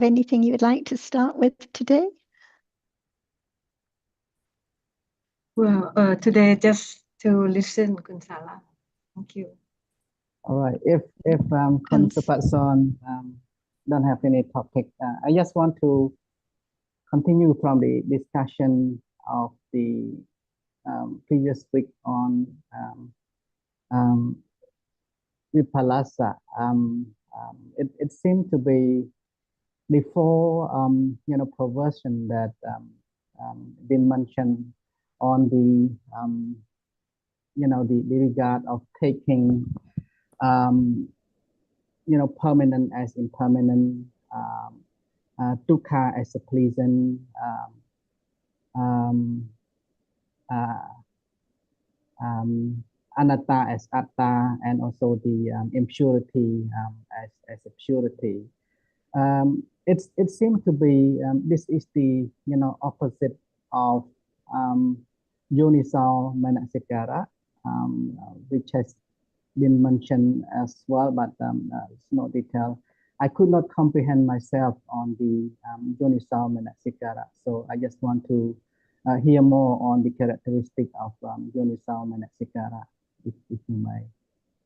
anything you would like to start with today? Well, today just to listen, Kunsala. Thank you. All right. If Kun Supatson don't have any topic, I just want to continue from the discussion of the previous week on Vipallasa. It seemed to be the four perversion that been mentioned on the the regard of taking permanent as impermanent, dukkha as a pleasant, anatta as atta, and also the impurity as a purity. It seems to be this is the opposite of yoniso manasikara, which has been mentioned as well, but it's no detail. I could not comprehend myself on the yoniso manasikara, so I just want to hear more on the characteristic of yoniso manasikara, if you may.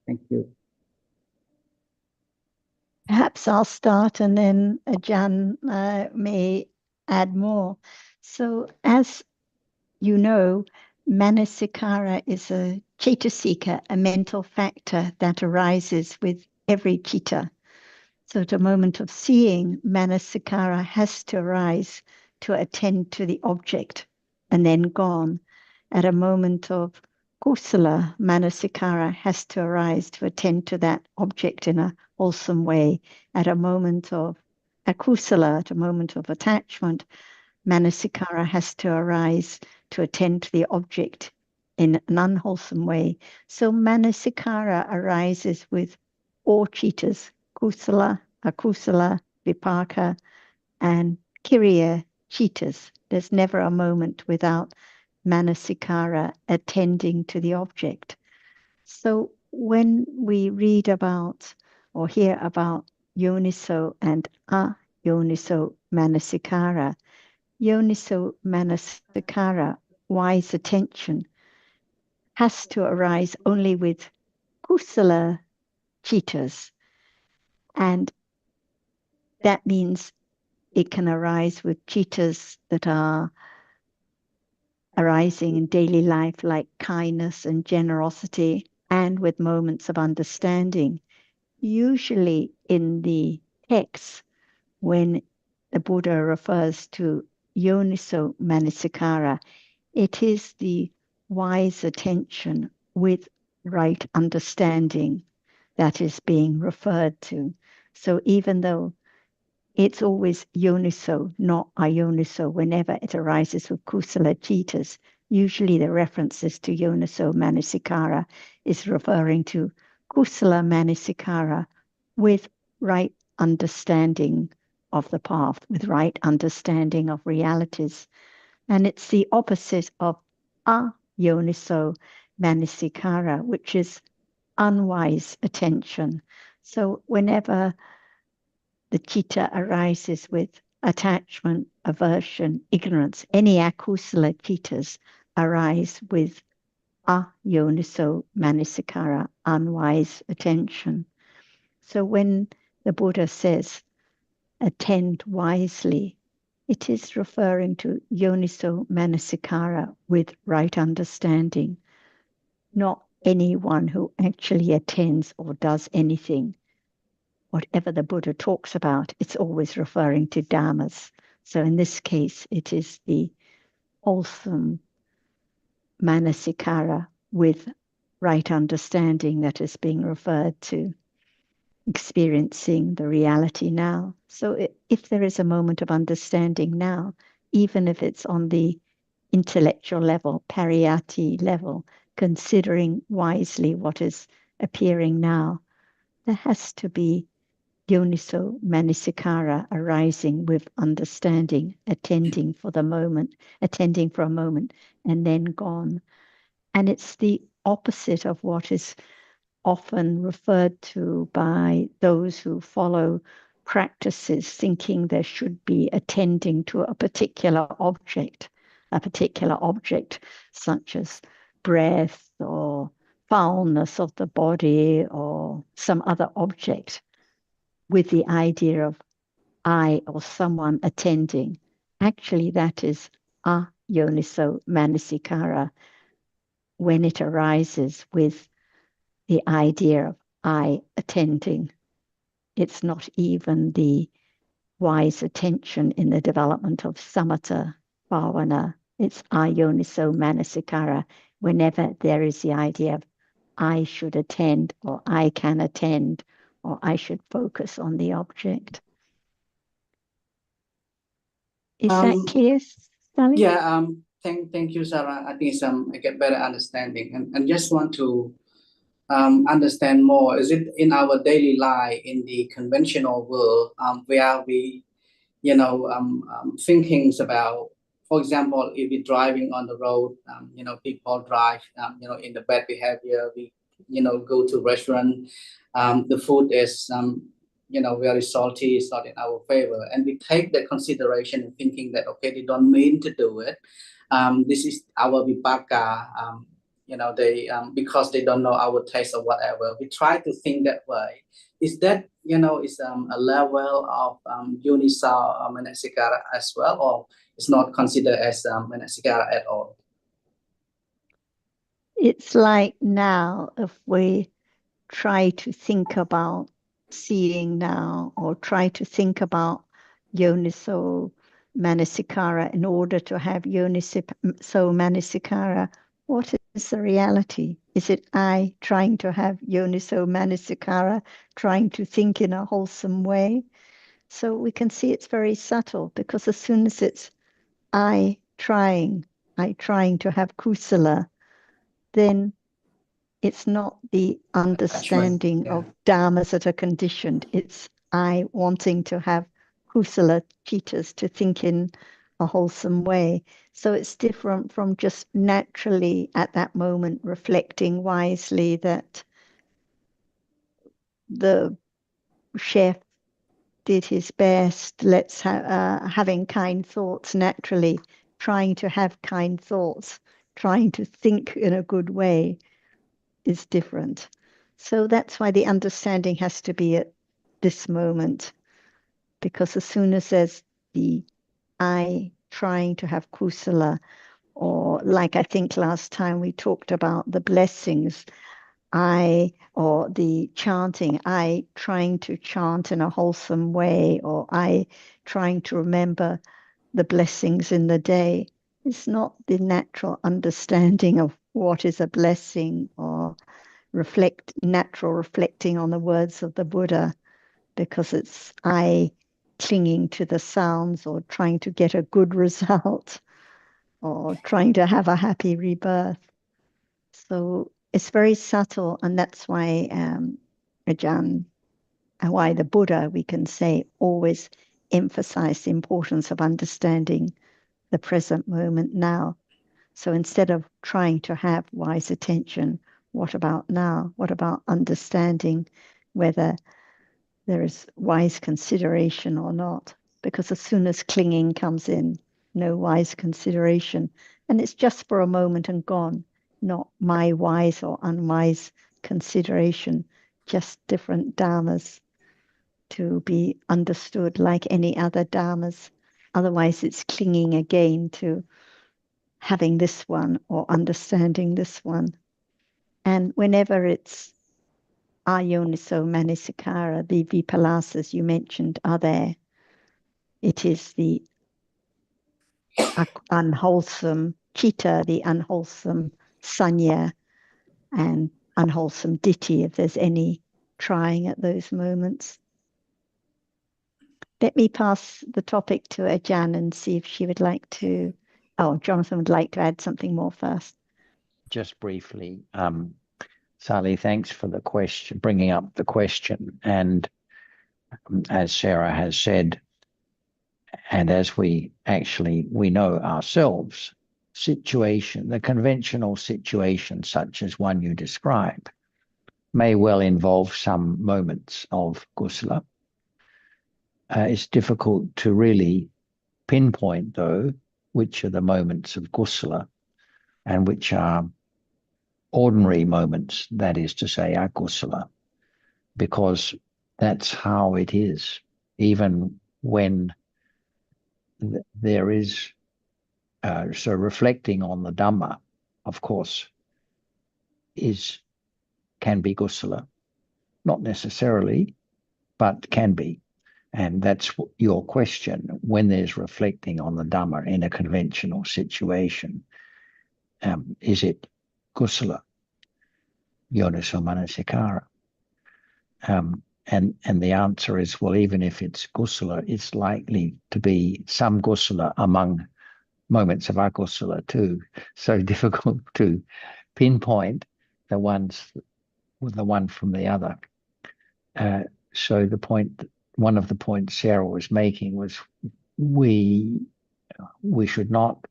Thank you. Perhaps I'll start and then Jan may add more. So as you know, manasikara is a cetasika, a mental factor that arises with every citta. So at a moment of seeing, manasikara has to arise to attend to the object and then gone. At a moment of kusala, manasikara has to arise to attend to that object in a wholesome way. At a moment of akusala, at a moment of attachment, manasikara has to arise to attend to the object in an unwholesome way. So manasikara arises with all cittas, kusala, akusala, vipaka, and kiriya cittas. There's never a moment without manasikara attending to the object. So when we read about or hear about yoniso and ayoniso manasikara, yoniso manasikara, wise attention, has to arise only with kusala cittas. And that means it can arise with cittas that are arising in daily life, like kindness and generosity, and with moments of understanding. Usually in the text, when the Buddha refers to yoniso manasikara, it is the wise attention with right understanding that is being referred to. So even though it's always yoniso, not ayoniso, whenever it arises with kusala cittas, usually the references to yoniso manasikara is referring to kusala manasikara with right understanding of the path, with right understanding of realities. And it's the opposite of ayoniso manasikara, which is unwise attention. So whenever the citta arises with attachment, aversion, ignorance, any akusala cittas arise with ayoniso manasikara, unwise attention. So when the Buddha says, attend wisely, it is referring to yoniso manasikara with right understanding, not anyone who actually attends or does anything. Whatever the Buddha talks about, it's always referring to dhammas. So in this case, it is the wholesome manasikara with right understanding that is being referred to, experiencing the reality now. So if there is a moment of understanding now, even if it's on the intellectual level, pariyatti level, considering wisely what is appearing now, there has to be yoniso manasikara arising with understanding, attending for a moment, and then gone. And it's the opposite of what is often referred to by those who follow practices thinking there should be attending to a particular object such as breath or foulness of the body or some other object with the idea of I or someone attending. Actually, that is ayoniso manasikara when it arises with the idea of I attending. It's not even the wise attention in the development of samatha bhavana. It's ayoniso manasikara whenever there is the idea of I should attend or I can attend or I should focus on the object. Is that clear, Sally? Yeah, thank you, Sarah. I think I get better understanding and just want to understand more. Is it in our daily life, in the conventional world, where we, thinkings about, for example, if we're driving on the road, people drive, in the bad behavior, we, go to restaurant, the food is, very salty, it's not in our favor. And we take that consideration thinking that, okay, they don't mean to do it. This is our vipaka, they because they don't know our taste or whatever. We try to think that way. Is that is a level of unisal manasikara as well, or it's not considered as manasikara at all? It's like now, if we try to think about seeing now, or try to think about yoniso manasikara in order to have yoniso manasikara, what is the reality? Is it I trying to have yoniso manasikara, trying to think in a wholesome way? So we can see it's very subtle, because as soon as it's I trying to have kusala, then it's not the understanding of dharmas that are conditioned. It's I wanting to have kusala chitas, to think in a wholesome way. So it's different from just naturally at that moment reflecting wisely that the chef did his best. Let's having kind thoughts naturally, trying to have kind thoughts, trying to think in a good way is different. So that's why the understanding has to be at this moment, because as soon as there's the I trying to have kusala, or like I think last time we talked about the blessings, or the chanting, I trying to chant in a wholesome way, or I trying to remember the blessings in the day, it's not the natural understanding of what is a blessing, or natural reflecting on the words of the Buddha, because it's I clinging to the sounds, or trying to get a good result, or trying to have a happy rebirth. So it's very subtle, and that's why Ajahn, and why the Buddha, we can say, always emphasized the importance of understanding the present moment now. So instead of trying to have wise attention, what about now? What about understanding whether there is wise consideration or not? Because as soon as clinging comes in, no wise consideration. And it's just for a moment and gone, not my wise or unwise consideration, just different dharmas to be understood like any other dharmas. Otherwise, it's clinging again to having this one or understanding this one. And whenever it's ayoniso manasikara, the vipalasas you mentioned are there. It is the unwholesome chitta, the unwholesome sanya, and unwholesome ditthi, if there's any trying at those moments. Let me pass the topic to Ajahn and see if she would like to, Jonathan would like to add something more first. Just briefly, Sally, thanks for the question, bringing up the question. And as Sarah has said, and as we know ourselves, the conventional situation such as one you describe may well involve some moments of kusala. It's difficult to really pinpoint, though, which are the moments of kusala and which are ordinary moments, that is to say, akusala, because that's how it is. Even when there is, so reflecting on the Dhamma, of course, can be kusala. Not necessarily, but can be. And that's your question. When there's reflecting on the Dhamma in a conventional situation, is it kusala, yoniso manasikara? And the answer is, well, even if it's kusala, it's likely to be some kusala among moments of akusala too. So difficult to pinpoint the one from the other. So one of the points Sarah was making was we should not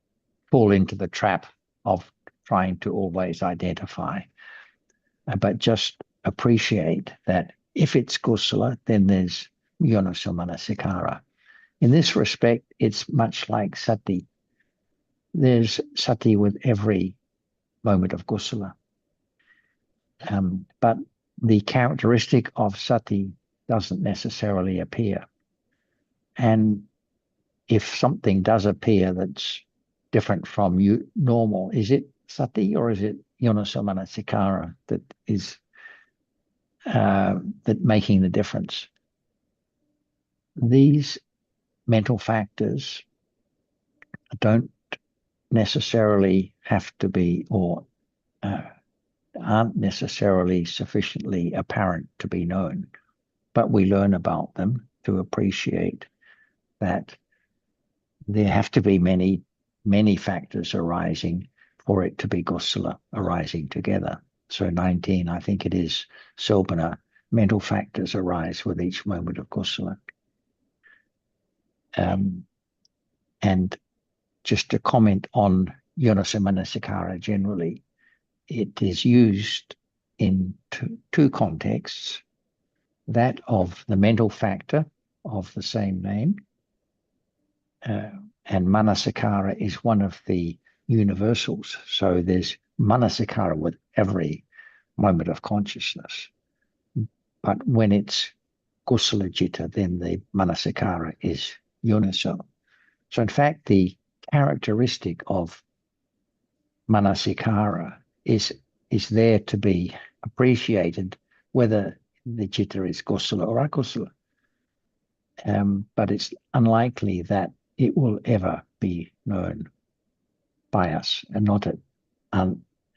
fall into the trap of trying to always identify, but just appreciate that if it's kusala, then there's yoniso manasikara. In this respect, it's much like sati. There's sati with every moment of kusala. But the characteristic of sati doesn't necessarily appear. And if something does appear that's different from normal, is it sati or is it yoniso manasikara that is that making the difference? These mental factors don't necessarily have to be or aren't necessarily sufficiently apparent to be known, but we learn about them to appreciate that there have to be many factors arising for it to be kusala arising together. So 19, I think it is, sobhana, mental factors arise with each moment of kusala. And just to comment on yoniso manasikara generally, it is used in two contexts, that of the mental factor of the same name, and manasikara is one of the universals. So there's manasikara with every moment of consciousness. But when it's kusala citta, then the manasikara is yoniso. So in fact, the characteristic of manasikara is there to be appreciated, whether the citta is kusala or akusala. But it's unlikely that it will ever be known by us, and not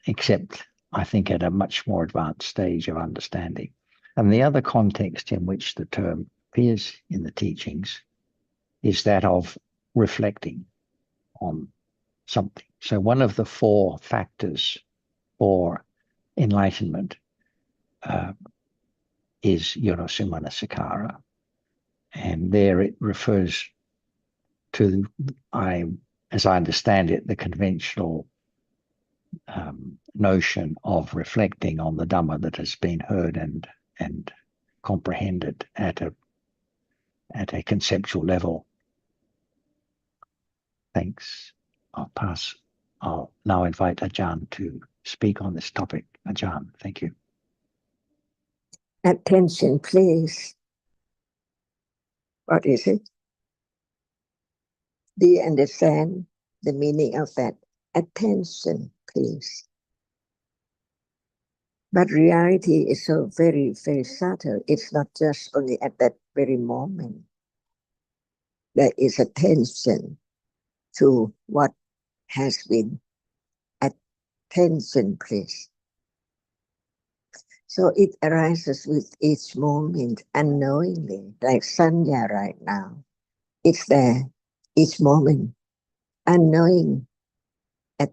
except, I think, at a much more advanced stage of understanding. And the other context in which the term appears in the teachings is that of reflecting on something. So one of the 4 factors for enlightenment is yoniso manasikara. And there it refers to, as I understand it, the conventional notion of reflecting on the Dhamma that has been heard and comprehended at a conceptual level. Thanks. I'll now invite Ajahn to speak on this topic. Ajahn, thank you. Attention, please. What is it? Do you understand the meaning of that? Attention, please. But reality is so very, very subtle. It's not just only at that very moment. There is attention to what has been. Attention, please. So it arises with each moment unknowingly, like sanya right now. It's there, each moment, unknown at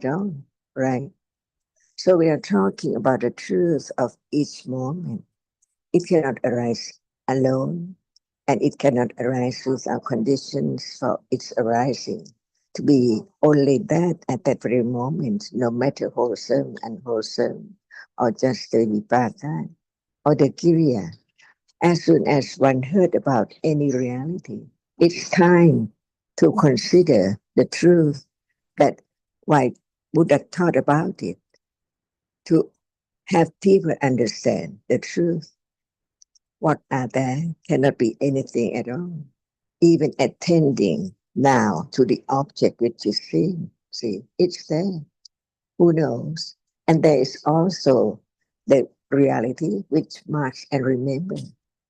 all, right? So we are talking about the truth of each moment. It cannot arise alone, and it cannot arise without conditions for its arising. To be only that at that very moment, no matter wholesome, unwholesome, or just the vipaka, or the kiriya, As soon as one heard about any reality, it's time to consider the truth that why Buddha taught about it, to have people understand the truth. What are there cannot be anything at all. Even attending now to the object which is seen, see, it's there. Who knows? And there is also the reality which marks and remember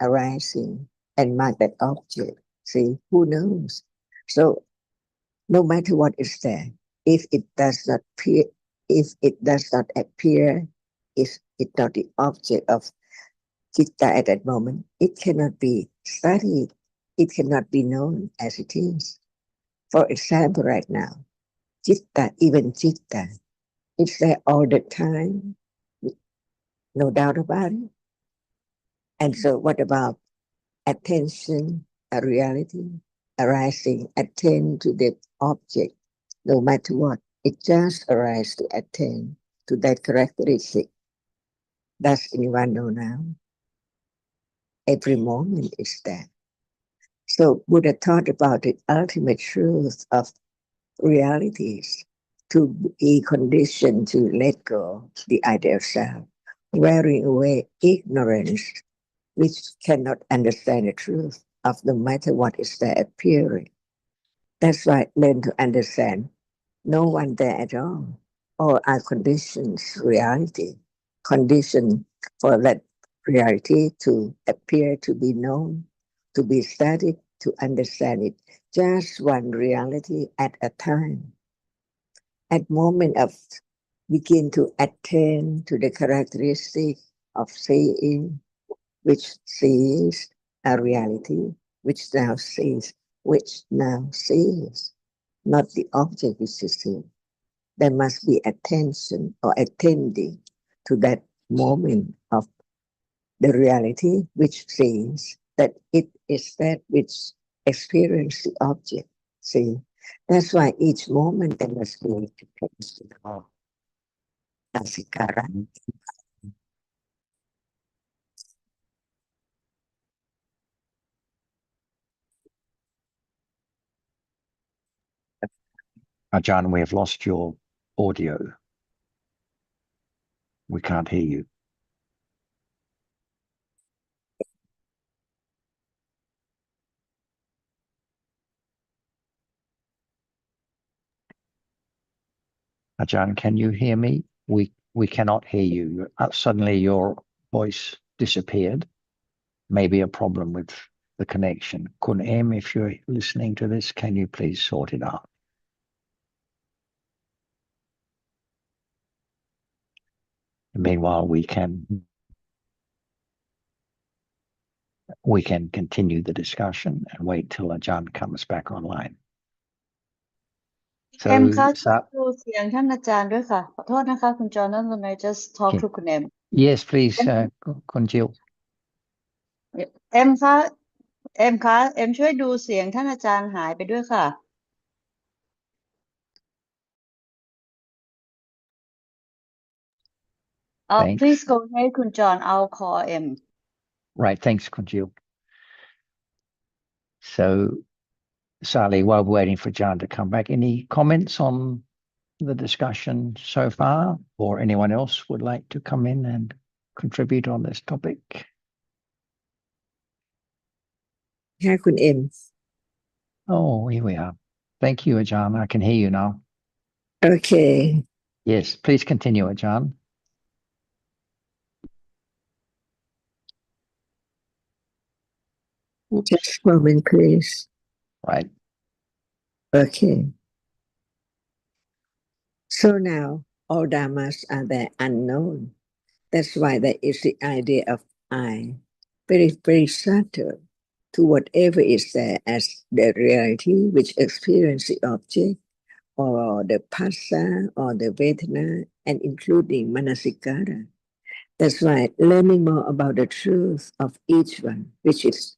arising and mark that object. See, who knows? So no matter what is there, if it does not appear, if it does not appear, if it's not the object of citta at that moment, it cannot be studied. It cannot be known as it is. For example, right now, citta, even citta, it's there all the time, no doubt about it. And so what about attention, a reality, arising, attend to the object, no matter what. It just arises to attend to that characteristic. Does anyone know now? Every moment is there. So Buddha taught about the ultimate truth of realities, to be conditioned to let go the idea of self, wearing away ignorance, which cannot understand the truth of no matter what is there appearing. That's why learn to understand no one there at all. All are conditions, reality, condition for that reality to appear, to be known, to be studied, to understand it. Just one reality at a time. At moment of begin to attend to the characteristic of seeing, which sees a reality, which now sees, not the object which is seen. There must be attention or attending to that moment of the reality which sees that it is that which experiences the object. See, that's why each moment there must be attention of asikara. Ajahn, we have lost your audio. We can't hear you. Ajahn, can you hear me? We cannot hear you. Suddenly your voice disappeared. Maybe a problem with the connection. Kun Em, if you're listening to this, can you please sort it out? Meanwhile, we can continue the discussion and wait till Ajahn comes back online. เอ็มคะ So, ดูเสียงท่านอาจารย์ด้วยค่ะขอโทษนะคะคุณจอห์นนั่น I just talk to คุณเอ็ม yes, please, Kun Jill. เอ็มคะเอ็มช่วยดูเสียงท่านอาจารย์หายไปด้วยค่ะ Thanks. Please go ahead คุณจอห์น I'll call เอ็ม Right, thanks, Kun Jill. So, Sally, while we're waiting for John to come back, any comments on the discussion so far, or anyone else would like to come in and contribute on this topic? ค่ะคุณเอ็ม Oh, here we are. Thank you, Ajahn. I can hear you now. Okay. Yes, please continue, Ajahn. Just a moment, please. Right. Okay. So now all dhammas are there unknown. That's why there is the idea of I, very, very subtle to whatever is there as the reality which experience the object, or the phassa, or the vedana, and including manasikara. That's why learning more about the truth of each one, which is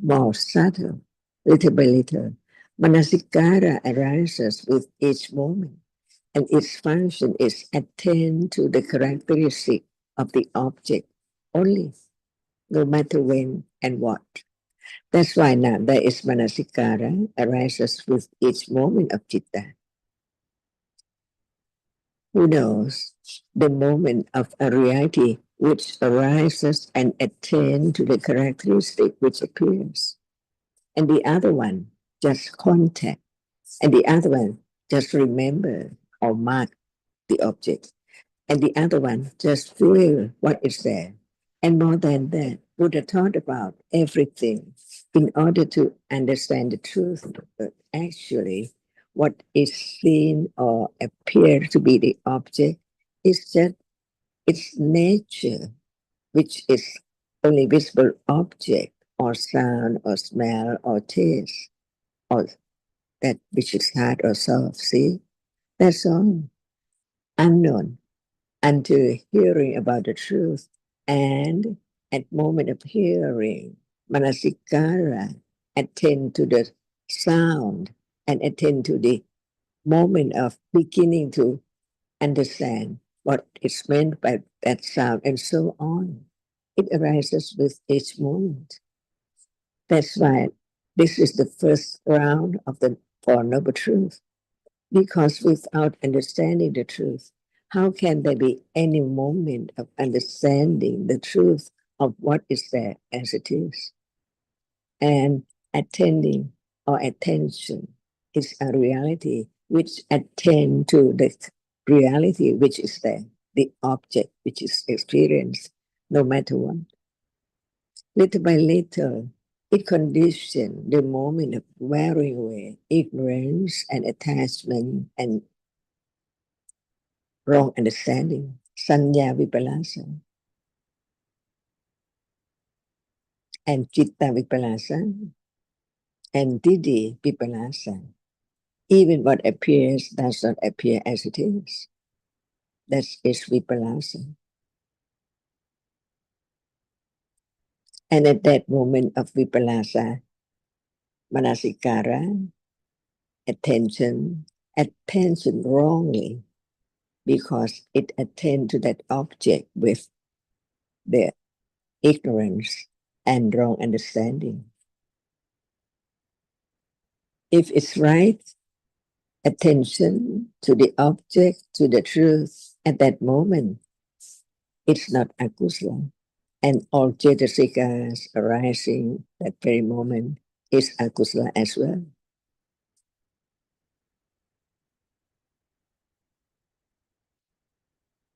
more subtle, little by little. Manasikara arises with each moment, and its function is attend to the characteristic of the object only. no matter when and what. That's why now there is manasikara arises with each moment of citta. Who knows the moment of a reality which arises and attains to the characteristic which appears, and the other one just contact, and the other one just remember or mark the object, and the other one just feel what is there. And more than that, Buddha taught about everything in order to understand the truth, but actually what is seen or appear to be the object is just its nature, which is only visible object or sound or smell or taste or that which is hard or soft. See, that's all unknown until hearing about the truth. And at moment of hearing, manasikara attend to the sound and attend to the moment of beginning to understand what is meant by that sound and so on. It arises with each moment. That's why this is the first round of the Four Noble Truths. Because without understanding the truth, how can there be any moment of understanding the truth of what is there as it is? And attending or attention is a reality which attend to the reality which is there, the object which is experienced, no matter what. Little by little, it conditions the moment of wearing away ignorance and attachment and wrong understanding, sanya vipalasa, and chitta vipalasa, and didi vipalasa. Even what appears does not appear as it is. That is vipalasa. And at that moment of vipalasa, manasikara, attention wrongly, because it attends to that object with the ignorance and wrong understanding. If it's right, attention to the object, to the truth at that moment, it's not akusala. And all cetasikas arising that very moment is akusala as well.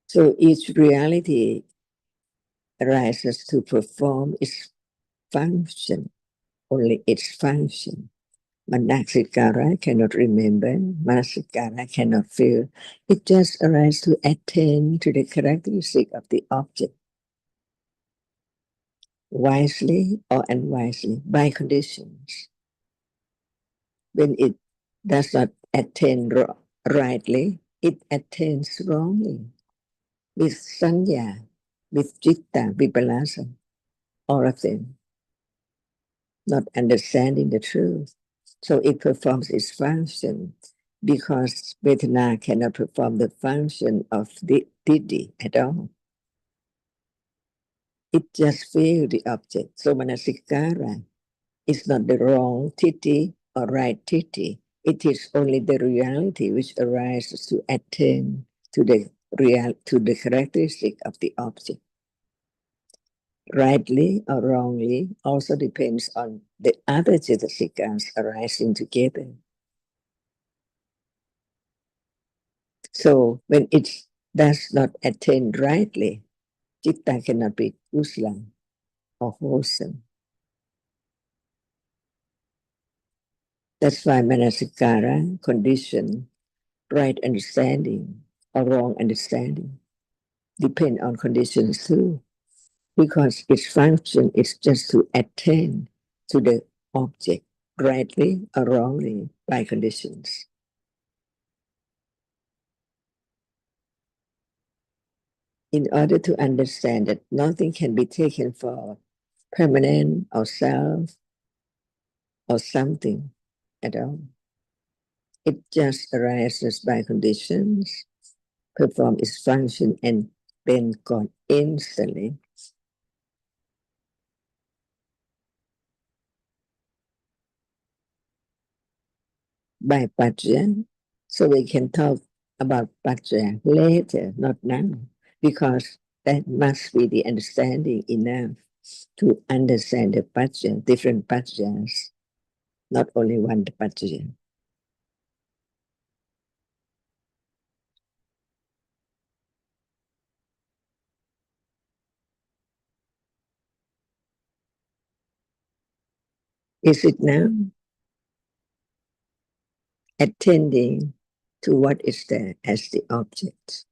So each reality arises to perform its function, only its function. Manasikara cannot remember, manasikara cannot feel. It just arises to attend to the characteristic of the object, wisely or unwisely, by conditions. When it does not attend rightly, it attends wrongly. With sanya, with citta, vipalasa, all of them, not understanding the truth. So it performs its function because Vedana cannot perform the function of the didi at all. It just feels the object. So manasikara is not the wrong titi or right titi. It is only the reality which arises to attend to the characteristic of the object. Rightly or wrongly also depends on the other cetasikas arising together. So when it does not attend rightly, citta cannot be kusala or wholesome. That's why manasikara condition right understanding or wrong understanding depend on conditions too, because its function is just to attend to the object rightly or wrongly by conditions. In order to understand that nothing can be taken for permanent or self or something at all. It just arises by conditions, perform its function, and then gone instantly. by Pajya. So we can talk about Pajya later, not now, because that must be the understanding enough to understand the Pajya, different Pajyas, not only one Pajya. Is it now? Attending to what is there as the object.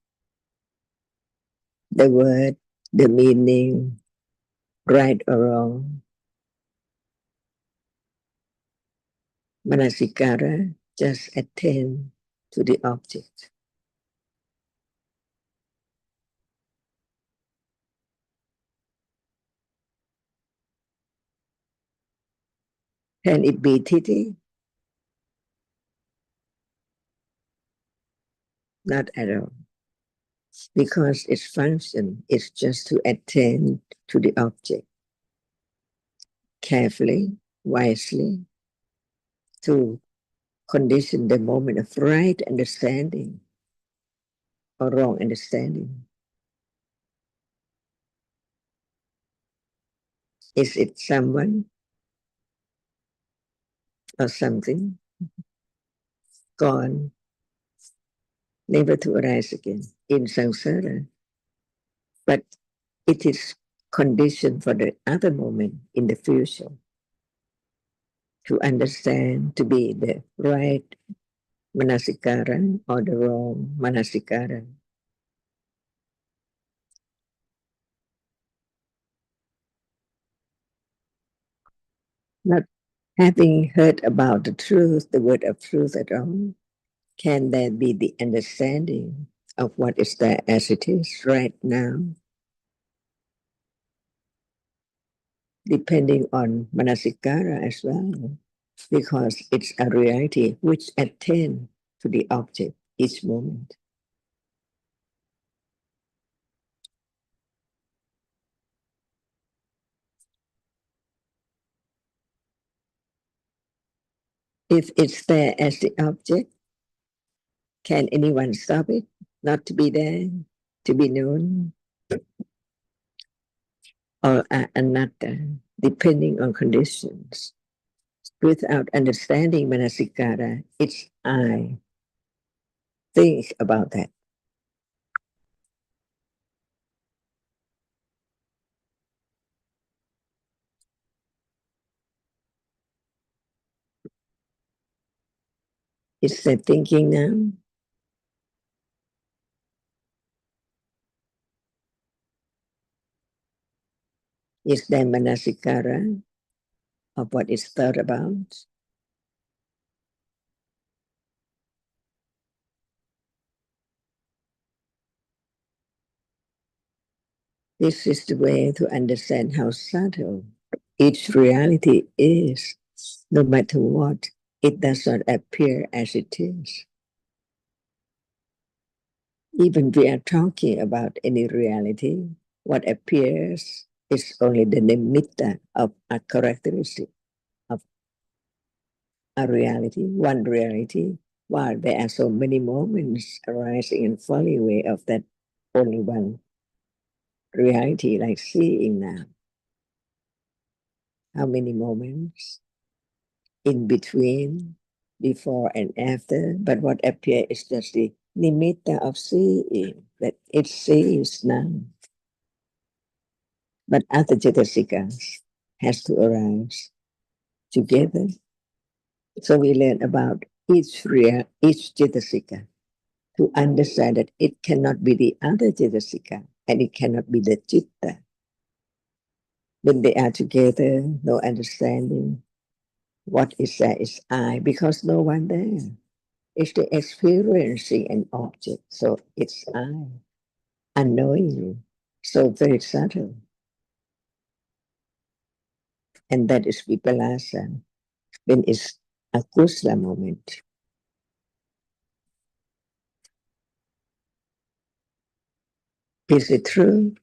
The word, the meaning, right or wrong. Manasikara, just attend to the object. Can it be titi? Not at all. Because its function is just to attend to the object carefully, wisely, to condition the moment of right understanding or wrong understanding. Is it someone or something gone, never to arise again in samsara? But it is conditioned for the other moment in the future to understand to be the right manasikaran or the wrong manasikaran. Not having heard about the truth, the word of truth at all, can there be the understanding of what is there as it is right now? Depending on manasikara as well, because it's a reality which attends to the object each moment. If it's there as the object, can anyone stop it not to be there, to be known, or anatta, depending on conditions? Without understanding manasikara, it's I. Think about that. Is that thinking now? Is there manasikara of what is thought about? This is the way to understand how subtle each reality is. No matter what, it does not appear as it is. Even we are talking about any reality, what appears is only the nimitta of a characteristic of a reality, one reality, while there are so many moments arising and falling away of that only one reality, like seeing now. How many moments in between, before and after, but what appears is just the nimitta of seeing, that it sees now. But other cetasikas has to arise together. So we learn about each cetasika to understand that it cannot be the other cetasika and it cannot be the citta. When they are together, no understanding. What is there is I, because no one there. It's the experiencing an object, so it's I, unknowingly, so very subtle. And that is vipallasa, when it's a kusala moment. Is it true?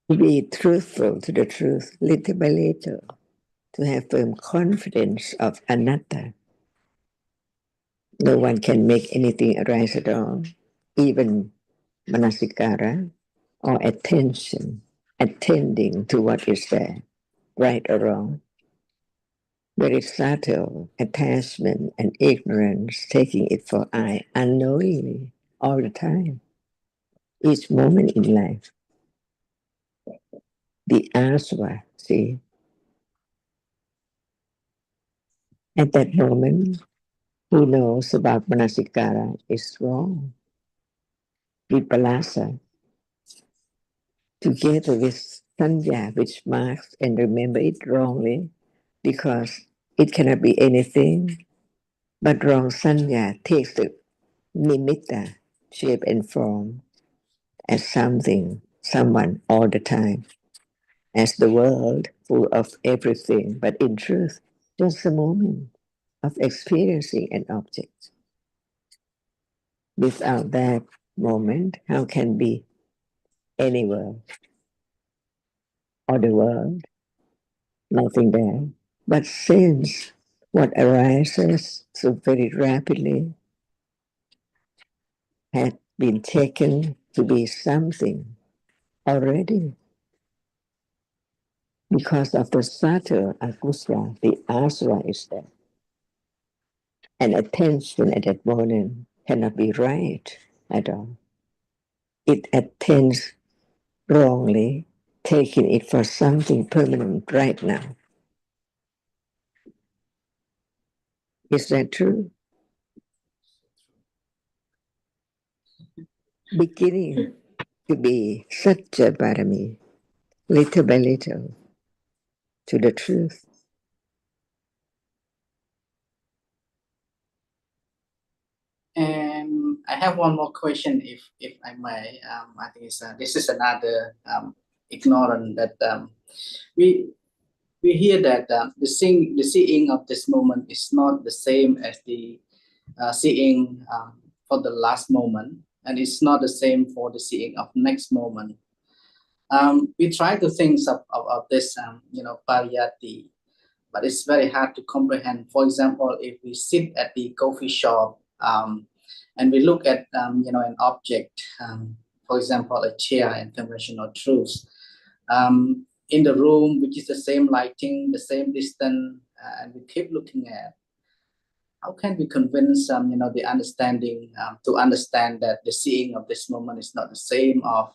to be truthful to the truth, little by little, to have firm confidence of anatta. No one can make anything arise at all, even manasikara or attention, attending to what is there, right or wrong. Very subtle attachment and ignorance, taking it for I unknowingly all the time, each moment in life. The aswa, see, at that moment, who knows about manasikara is wrong. Vipalasa, together with sanya, which marks and remember it wrongly, because it cannot be anything but wrong sanya takes the nimitta, shape and form, as something, someone all the time, as the world full of everything, but in truth, just a moment of experiencing an object. Without that moment, how can be any world or the world? Nothing there. But since what arises so very rapidly had been taken to be something already, because of the subtle akusra, the asra is there. And attention at that moment cannot be right at all. It attends wrongly, taking it for something permanent right now. Is that true? Beginning to be such a barami, little by little, to the truth. And I have one more question, if I may. I think this is another ignorance that we hear that the seeing of this moment is not the same as the seeing for the last moment, and it's not the same for the seeing of next moment. We try to think of this, pariyati, but it's very hard to comprehend. For example, if we sit at the coffee shop and we look at an object, for example, a chair in conventional truth, in the room, which is the same lighting, the same distance, and we keep looking at, how can we convince the understanding to understand that the seeing of this moment is not the same of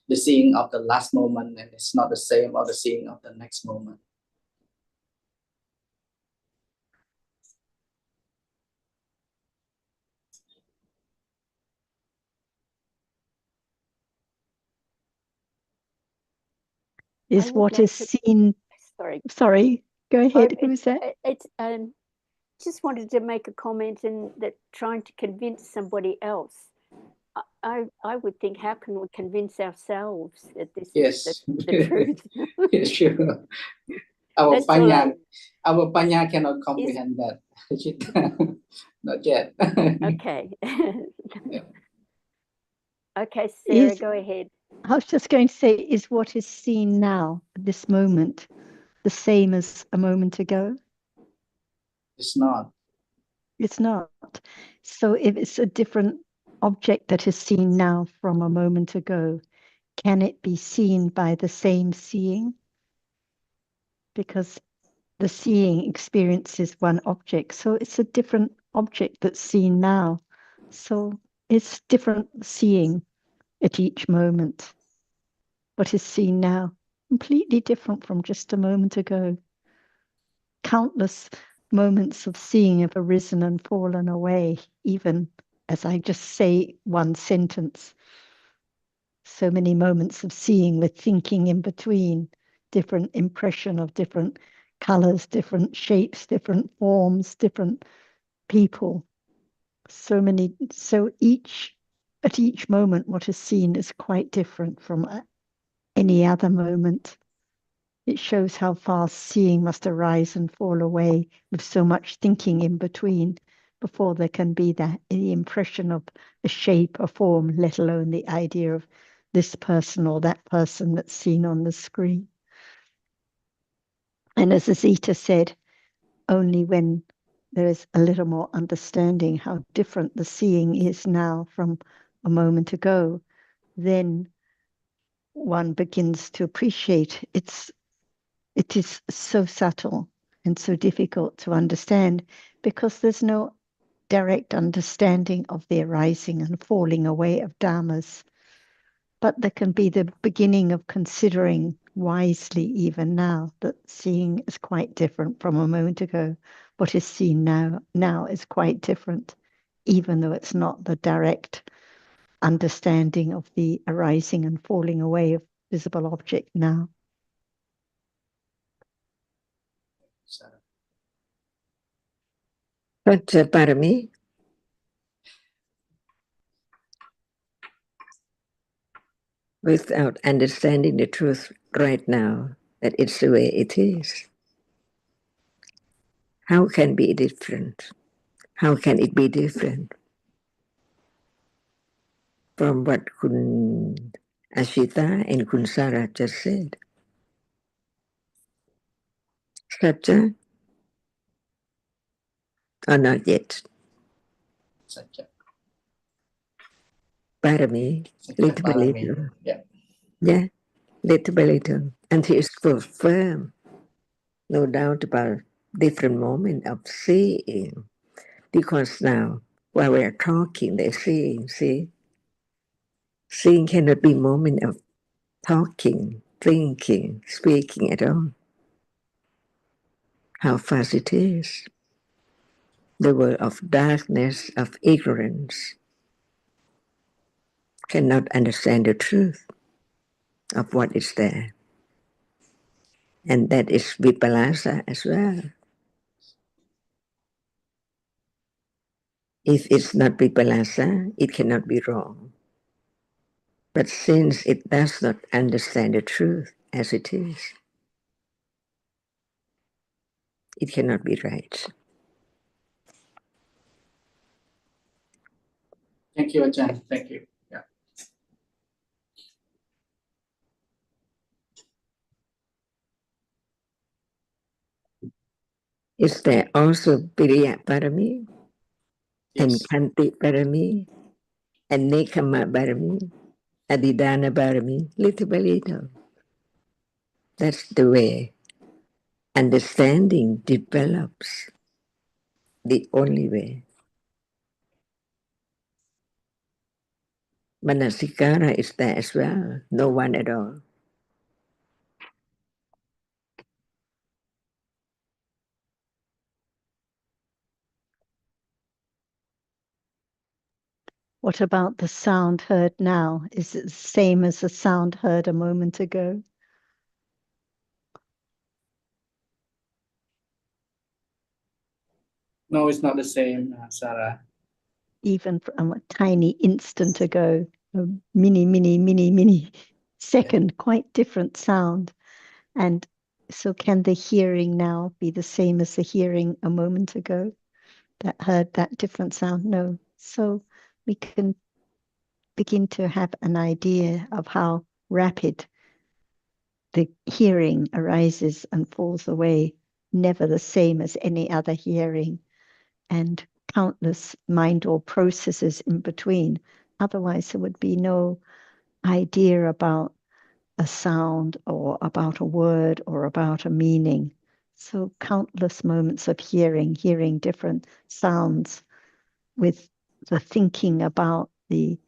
the seeing of the last moment, and it's not the same of the seeing of the next moment? Is what is seen. Sorry, go ahead. Who's that? It's just wanted to make a comment in that trying to convince somebody else. I would think, how can we convince ourselves that this is the truth? Yes, sure. Our panya cannot comprehend that. Not yet. Okay. Okay, Sarah, go ahead. I was just going to say, is what is seen now, at this moment, the same as a moment ago? It's not. It's not. So if it's a different object that is seen now from a moment ago, can it be seen by the same seeing? Because the seeing experiences one object. So it's a different object that's seen now. So it's different seeing at each moment. What is seen now, completely different from just a moment ago. Countless moments of seeing have arisen and fallen away, even as I just say one sentence. So many moments of seeing with thinking in between, different impression of different colors, different shapes, different forms, different people. So at each moment, what is seen is quite different from any other moment. It shows how fast seeing must arise and fall away with so much thinking in between before there can be the impression of a shape, a form, let alone the idea of this person or that person that's seen on the screen. And as Azita said, only when there is a little more understanding how different the seeing is now from a moment ago, then one begins to appreciate it is so subtle and so difficult to understand because there's no direct understanding of the arising and falling away of dhammas. But there can be the beginning of considering wisely even now that seeing is quite different from a moment ago. What is seen now is quite different, even though it's not the direct understanding of the arising and falling away of visible object now. But Parami, without understanding the truth right now, that it's the way it is, how can it be different? How can it be different from what Kun Ashita and Kun Sarah just said? Satya? Or not yet? Satya. Parami, little by little. Yeah. Yeah, little by little. Until it's firm. No doubt about different moment of seeing. Because now, while we're talking, they're seeing, see? Seeing cannot be moment of talking, thinking, speaking at all. How fast it is. The world of darkness, of ignorance, cannot understand the truth of what is there. And that is vipallasa as well. If it's not vipallasa, it cannot be wrong. But since it does not understand the truth as it is, it cannot be right. Thank you, Ajahn. Thank you. Yeah. Is there also Piriya Parami and Yes. Kanti Parami and Nekama Parami, Adidana Parami, little by little. That's the way understanding develops, the only way. Manasikara is there as well, no one at all. What about the sound heard now? Is it the same as the sound heard a moment ago? No, it's not the same, Sarah. Even from a tiny instant ago, a mini second, quite different sound. And so can the hearing now be the same as the hearing a moment ago that heard that different sound? No. So we can begin to have an idea of how rapid the hearing arises and falls away, never the same as any other hearing, and countless mind or processes in between. Otherwise, there would be no idea about a sound or about a word or about a meaning. So countless moments of hearing different sounds with the thinking about the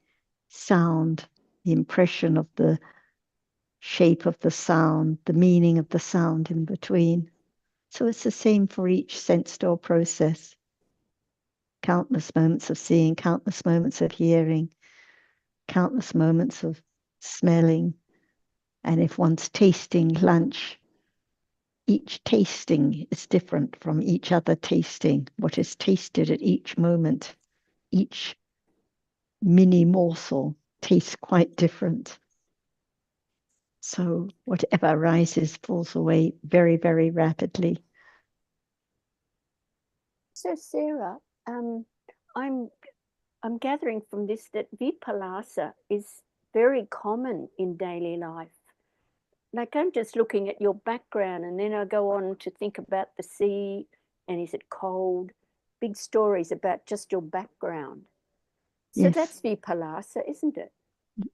sound, the impression of the shape of the sound, the meaning of the sound in between. So it's the same for each sense door process. Countless moments of seeing, countless moments of hearing, countless moments of smelling. And if one's tasting lunch, each tasting is different from each other tasting. What is tasted at each moment, each mini morsel tastes quite different. So whatever arises falls away very, very rapidly. So Sarah, I'm gathering from this that vipallasa is very common in daily life. Like I'm just looking at your background and then I go on to think about the sea and is it cold? Big stories about just your background. So Yes. that's vipalasa, isn't it?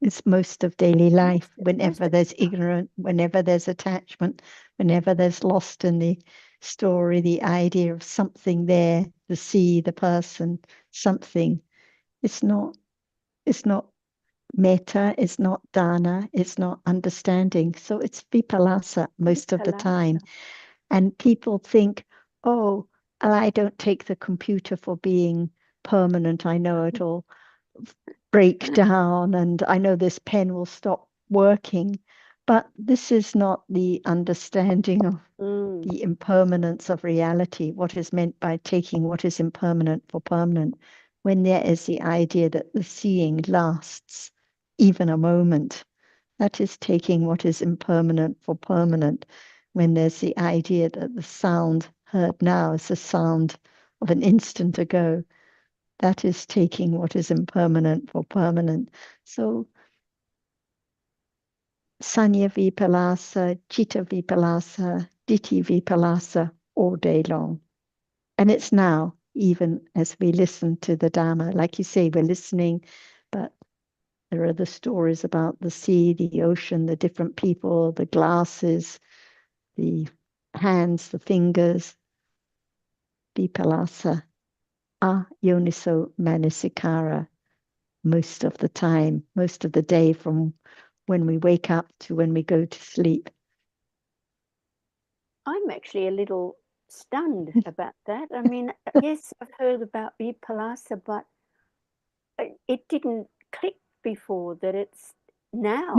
It's most of daily life. Most Whenever of there's ignorant, whenever there's attachment, whenever there's lost in the story, the idea of something there, the sea, the person, something. It's not metta, it's not dana, it's not understanding. So it's vipalasa most of the time. And people think, oh, I don't take the computer for being permanent. I know it'll break down and I know this pen will stop working. But this is not the understanding of the impermanence of reality, what is meant by taking what is impermanent for permanent, when there is the idea that the seeing lasts even a moment. That is taking what is impermanent for permanent, when there's the idea that the sound heard now is the sound of an instant ago. That is taking what is impermanent for permanent. So Sanya Vipalasa, Chitta Vipalasa, Ditti Vipalasa all day long. And it's now, even as we listen to the Dhamma, like you say, we're listening, but there are the stories about the sea, the ocean, the different people, the glasses, the hands, the fingers, Vipalasa, Yoniso Manasikara, most of the time, most of the day, from when we wake up to when we go to sleep. I'm actually a little stunned about that. I mean, yes, I've heard about vipalasa, but it didn't click before that it's now.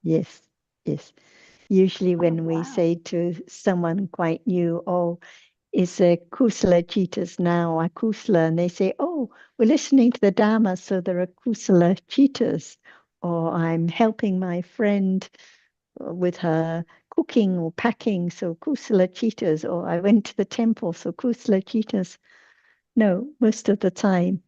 Yes, yes. Usually when we wow. say to someone quite new, oh, is a kusala chitas now, akusala, and they say, oh, we're listening to the Dhamma, so there are kusala chitas, or I'm helping my friend with her cooking or packing, so kusala chitas, or I went to the temple, so kusala chitas. No, most of the time,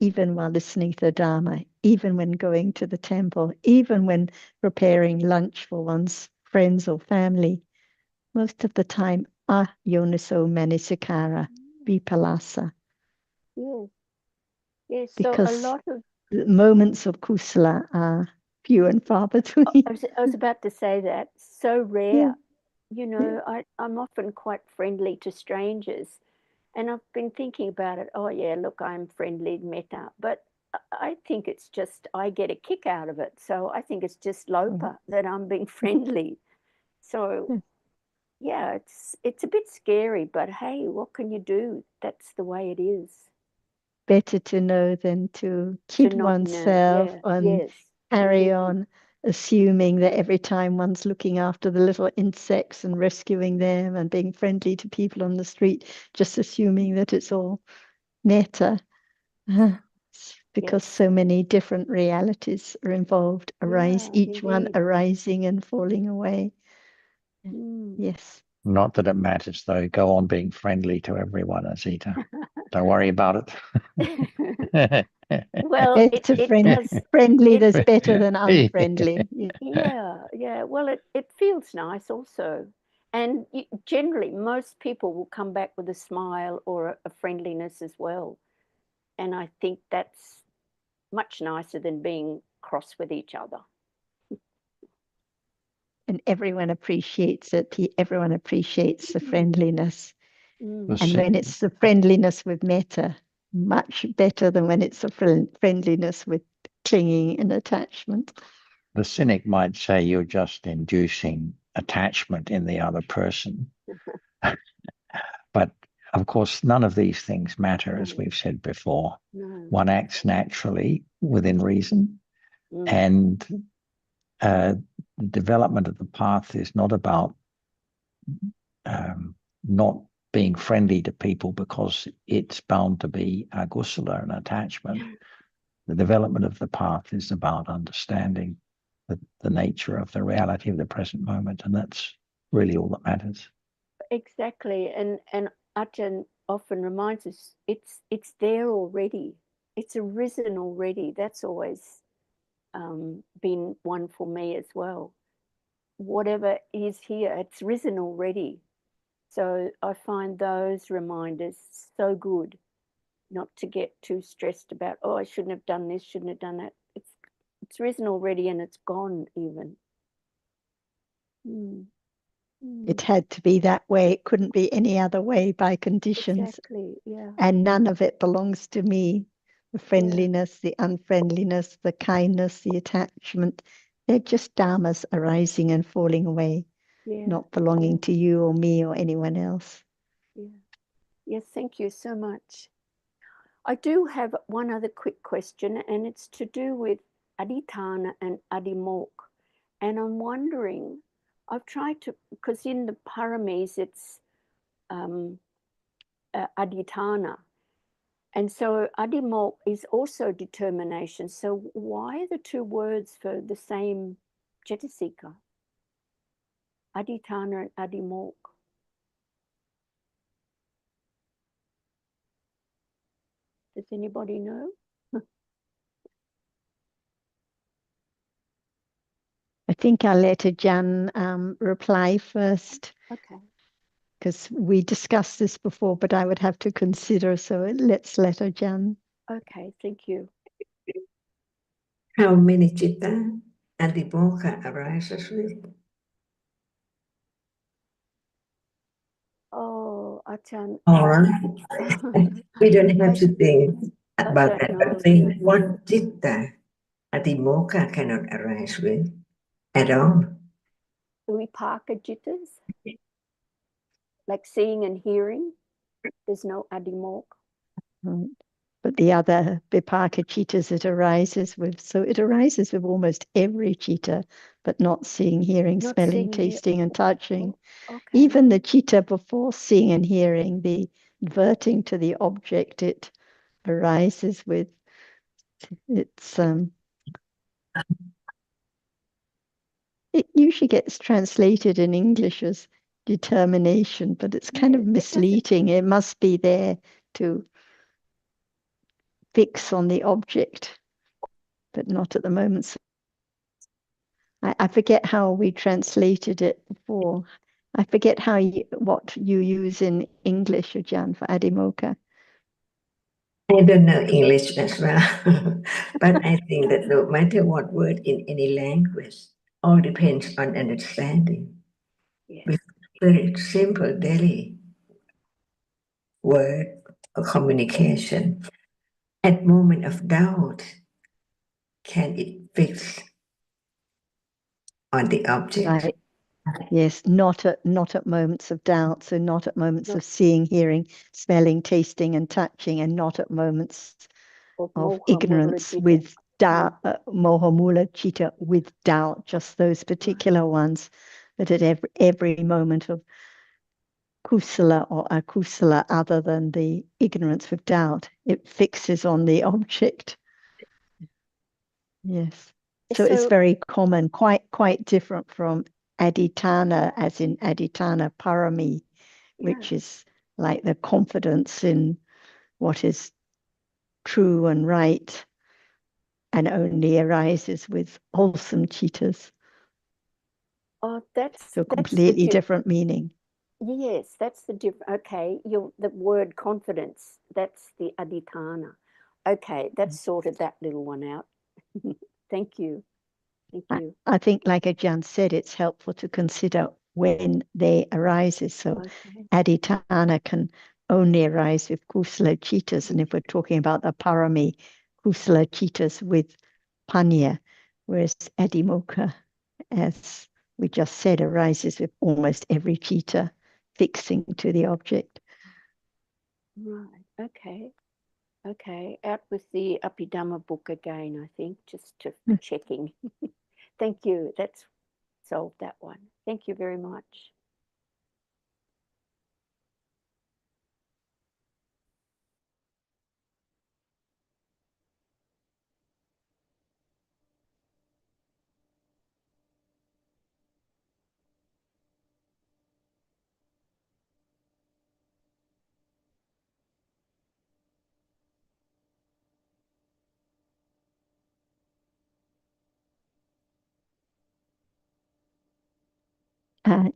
even while listening to the Dhamma, even when going to the temple, even when preparing lunch for one's friends or family, most of the time, yoniso manasikara, vipalasa. Yes. Yes. Because so a lot of the moments of kusala are few and far between. I was about to say that. So rare. You know, I'm often quite friendly to strangers. And I've been thinking about it. Oh, yeah, look, I'm friendly, metta. But I think it's just, I get a kick out of it. So I think it's just lopa that I'm being friendly. So, yeah, it's a bit scary, but hey, what can you do? That's the way it is. Better to know than to kid oneself and carry on assuming that every time one's looking after the little insects and rescuing them and being friendly to people on the street, just assuming that it's all metta. Because so many different realities are involved, each one arising and falling away. Yes. Not that it matters, though. Go on being friendly to everyone, Asita. Don't worry about it. Well, it does. Friendly, there's better than unfriendly. Yeah. Well, it feels nice also. And generally, most people will come back with a smile or a friendliness as well. And I think that's much nicer than being cross with each other. And everyone appreciates it. Everyone appreciates the friendliness. And when it's the friendliness with metta, much better than when it's a friendliness with clinging and attachment. The cynic might say you're just inducing attachment in the other person. But of course, none of these things matter, as we've said before. One acts naturally within reason, and the development of the path is not about not being friendly to people because it's bound to be agusala, an attachment. The development of the path is about understanding the nature of the reality of the present moment, and that's really all that matters. Exactly, and Ajahn often reminds us it's there already. It's arisen already. That's always been one for me as well. Whatever is here, it's risen already. So I find those reminders so good, not to get too stressed about, oh, I shouldn't have done this, shouldn't have done that. It's risen already and it's gone even. It had to be that way. It couldn't be any other way by conditions. Exactly, yeah. And none of it belongs to me. The friendliness, the unfriendliness, the kindness, the attachment, they're just dharmas arising and falling away, not belonging to you or me or anyone else. Yeah. Yes, thank you so much. I do have one other quick question, and it's to do with aditana and adimok. And I'm wondering, I've tried to, because in the paramis it's aditana. And so adimok is also determination. So why are the two words for the same cetasika? Aditana and adimok. Does anybody know? I think I'll let Ajahn reply first. Okay. Because we discussed this before, but I would have to consider. So let's let Ajahn. Okay, thank you. How many citta adimokkha arises with? Oh, Ajahn. Or we don't have to think about that, but think what citta adimokkha cannot arise with at all. Vipaka jittas, like seeing and hearing. There's no adimok. Right. But the other vipaka cittas it arises with, so it arises with almost every citta, but not seeing, hearing, Not smelling, seeing, tasting, and touching. Okay. Even the citta before seeing and hearing, the adverting to the object it arises with. It's it usually gets translated in English as determination, but it's kind of misleading. It must be there to fix on the object, but not at the moment. So I forget how we translated it before. I forget what you use in English, Ajahn, for adimokkha. I don't know English as well, but I think that no matter what word in any language, all depends on understanding. Yes. With very simple daily word or communication, at moment of doubt, can it fix on the object? Right. Yes, not at moments of doubt. So not at moments of seeing, hearing, smelling, tasting, and touching, and not at moments of ignorance with doubt, moha mula citta with doubt, just those particular ones. But at every moment of kusala or akusala, other than the ignorance with doubt, it fixes on the object. Yes. So it's very common, quite different from aditana, as in aditana parami, which is like the confidence in what is true and right, and only arises with wholesome cittas. Oh, that's so completely different meaning. Yes, that's the different. Okay, the word confidence. That's the aditana. Okay, that's sorted that little one out. Thank you. Thank you. I think, like Ajahn said, it's helpful to consider when they arises. So aditana can only arise with kusala cittas, and if we're talking about the parami, kusala cittas with panya, whereas adimokkha, as we just said, arises with almost every citta fixing to the object. Right. Okay. Okay. Out with the Abhidhamma book again, I think, just to checking. Thank you. That's solved that one. Thank you very much.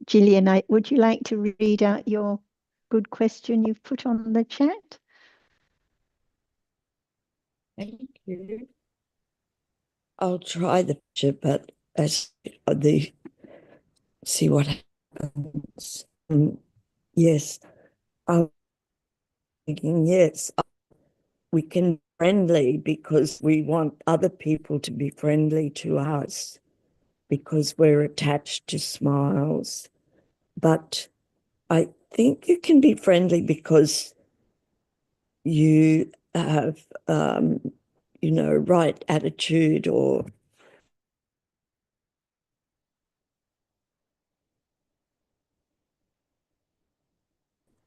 Gillian, would you like to read out your good question you've put on the chat? Thank you. I'll try the picture, but as see what happens. Yes, I'm thinking, yes, we can be friendly because we want other people to be friendly to us because we're attached to smiles. But I think you can be friendly because you have, right attitude, or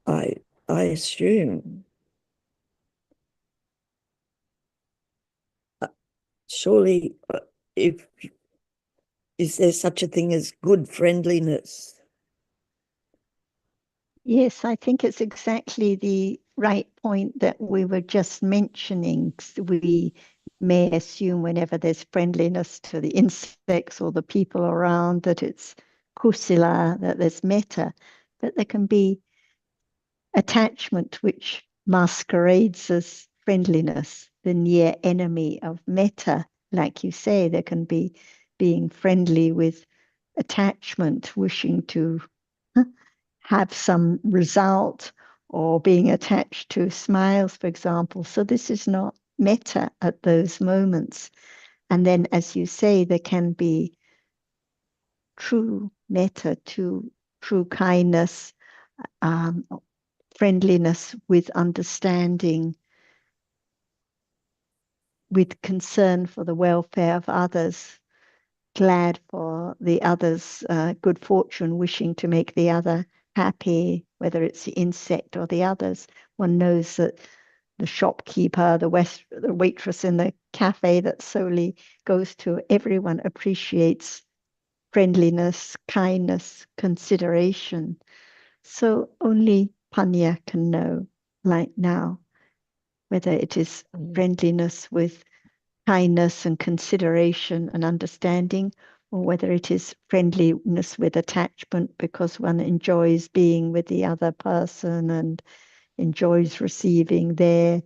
I assume. Surely, is there such a thing as good friendliness? Yes, I think it's exactly the right point that we were just mentioning. We may assume whenever there's friendliness to the insects or the people around that it's kusila, that there's metta, but there can be attachment which masquerades as friendliness, the near enemy of metta. Like you say, there can be being friendly with attachment, wishing to have some result, or being attached to smiles, for example. So this is not metta at those moments. And then, as you say, there can be true metta, true kindness, um, friendliness with understanding, with concern for the welfare of others, glad for the other's good fortune, wishing to make the other happy, whether it's the insect or the others. One knows that the shopkeeper, the waitress in the cafe that solely goes to everyone appreciates friendliness, kindness, consideration. So only Panya can know, like now, whether it is friendliness with kindness and consideration and understanding, or whether it is friendliness with attachment because one enjoys being with the other person and enjoys receiving their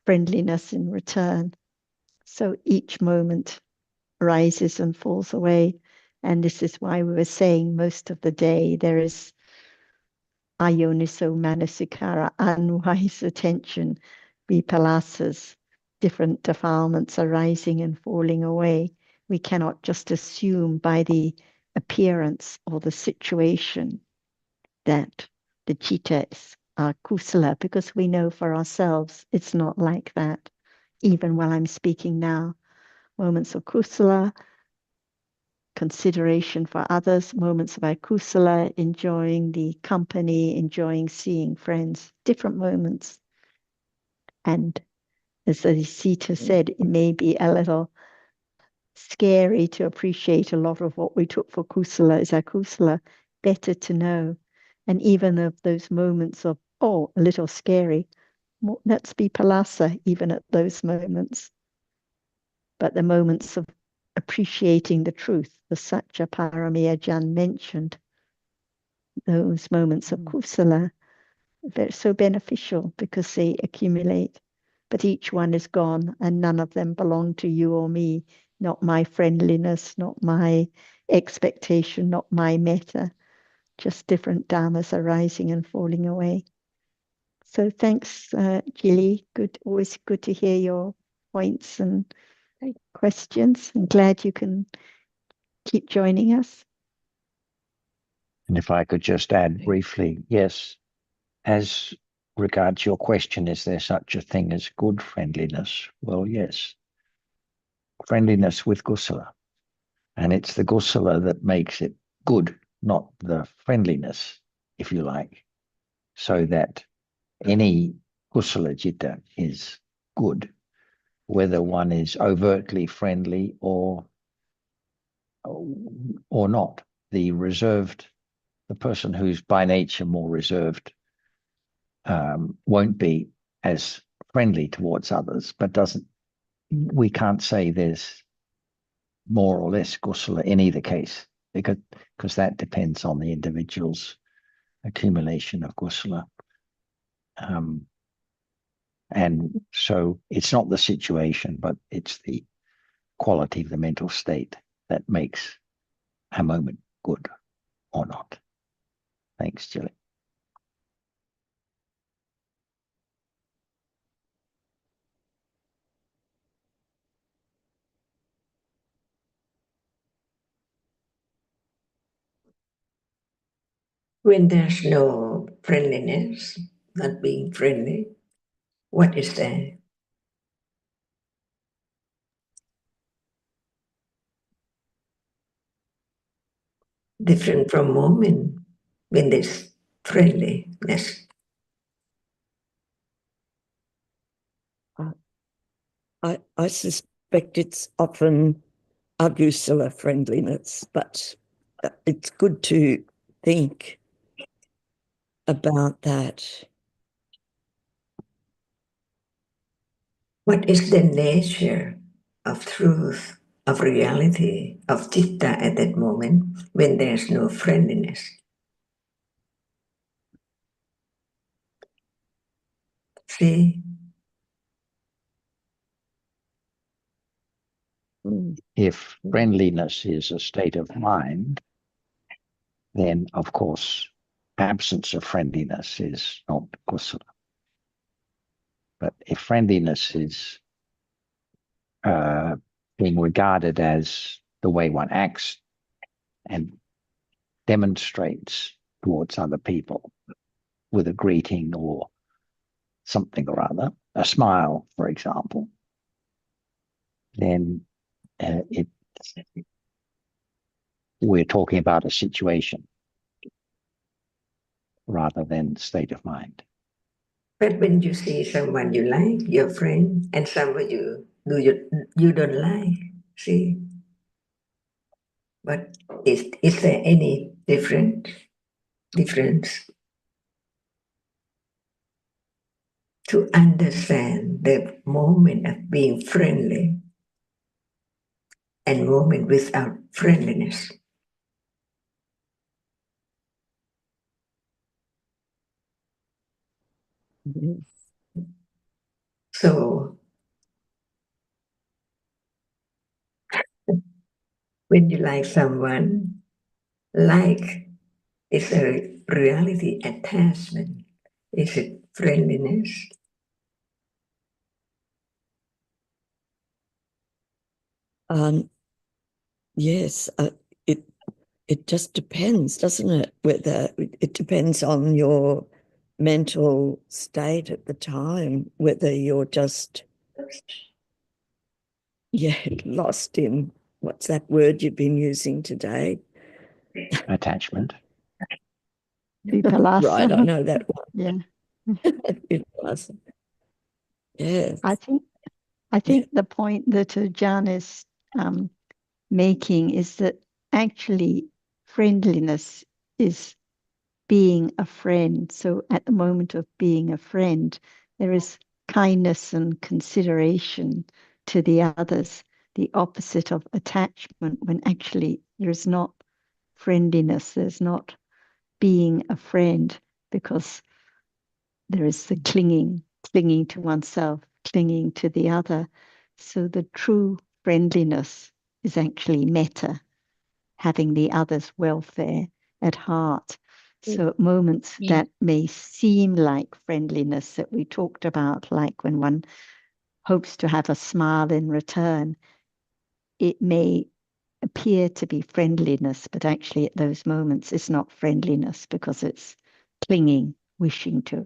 friendliness in return. So each moment rises and falls away. And this is why we were saying most of the day there is ayoniso manasikara, unwise attention, vipalasas, different defilements arising and falling away. We cannot just assume by the appearance or the situation that the chittas are kusala, because we know for ourselves it's not like that. Even while I'm speaking now, moments of kusala, consideration for others, moments of akusala, enjoying the company, enjoying seeing friends, different moments. And as the Sita said, it may be a little scary to appreciate a lot of what we took for kusala is akusala, better to know. And even of those moments of, oh, a little scary, let's be palasa even at those moments. But the moments of appreciating the truth, the Satya Paramiya Jan mentioned, those moments of kusala, they're so beneficial because they accumulate. But each one is gone and none of them belong to you or me, not my friendliness, not my expectation, not my metta, just different dharmas arising and falling away. So thanks, Gilly. Good, always good to hear your points and questions. I'm glad you can keep joining us. And if I could just add briefly, yes, as regards your question, is there such a thing as good friendliness? Well, yes. Friendliness with kusala. And it's the kusala that makes it good, not the friendliness, if you like. So that any kusala citta is good, whether one is overtly friendly or not. The person who's by nature more reserved won't be as friendly towards others, but we can't say there's more or less kusala in either case. because that depends on the individual's accumulation of kusala. And so it's not the situation, but it's the quality of the mental state that makes a moment good or not. Thanks, Julie. When there's no friendliness, not being friendly, what is there? Different from moment when there's friendliness. I suspect it's often agusala friendliness, but it's good to think about that. What is the nature of truth, of reality, of citta at that moment when there's no friendliness? See? If friendliness is a state of mind, then of course absence of friendliness is not kusala. But if friendliness is being regarded as the way one acts and demonstrates towards other people with a greeting or something or other, a smile, for example, then we're talking about a situation rather than state of mind. But when you see someone you like, your friend, and someone you don't like, see? But is there any difference to understand the moment of being friendly and moment without friendliness? Yes. So when you like someone, like is a reality attachment. Is it friendliness? Yes, it just depends, doesn't it? Whether it depends on your mental state at the time, whether you're just lost in what's that word you've been using today? Attachment. Vipalasa. Right, I know that one. Yeah. Vipalasa. Yes. I think the point that Ajahn is making is that actually friendliness is being a friend. So at the moment of being a friend, there is kindness and consideration to the others, the opposite of attachment, when actually there is not friendliness, there's not being a friend, because there is the clinging to oneself, clinging to the other. So the true friendliness is actually metta, having the other's welfare at heart. So at moments that may seem like friendliness that we talked about, like when one hopes to have a smile in return, it may appear to be friendliness, but actually at those moments it's not friendliness because it's clinging, wishing to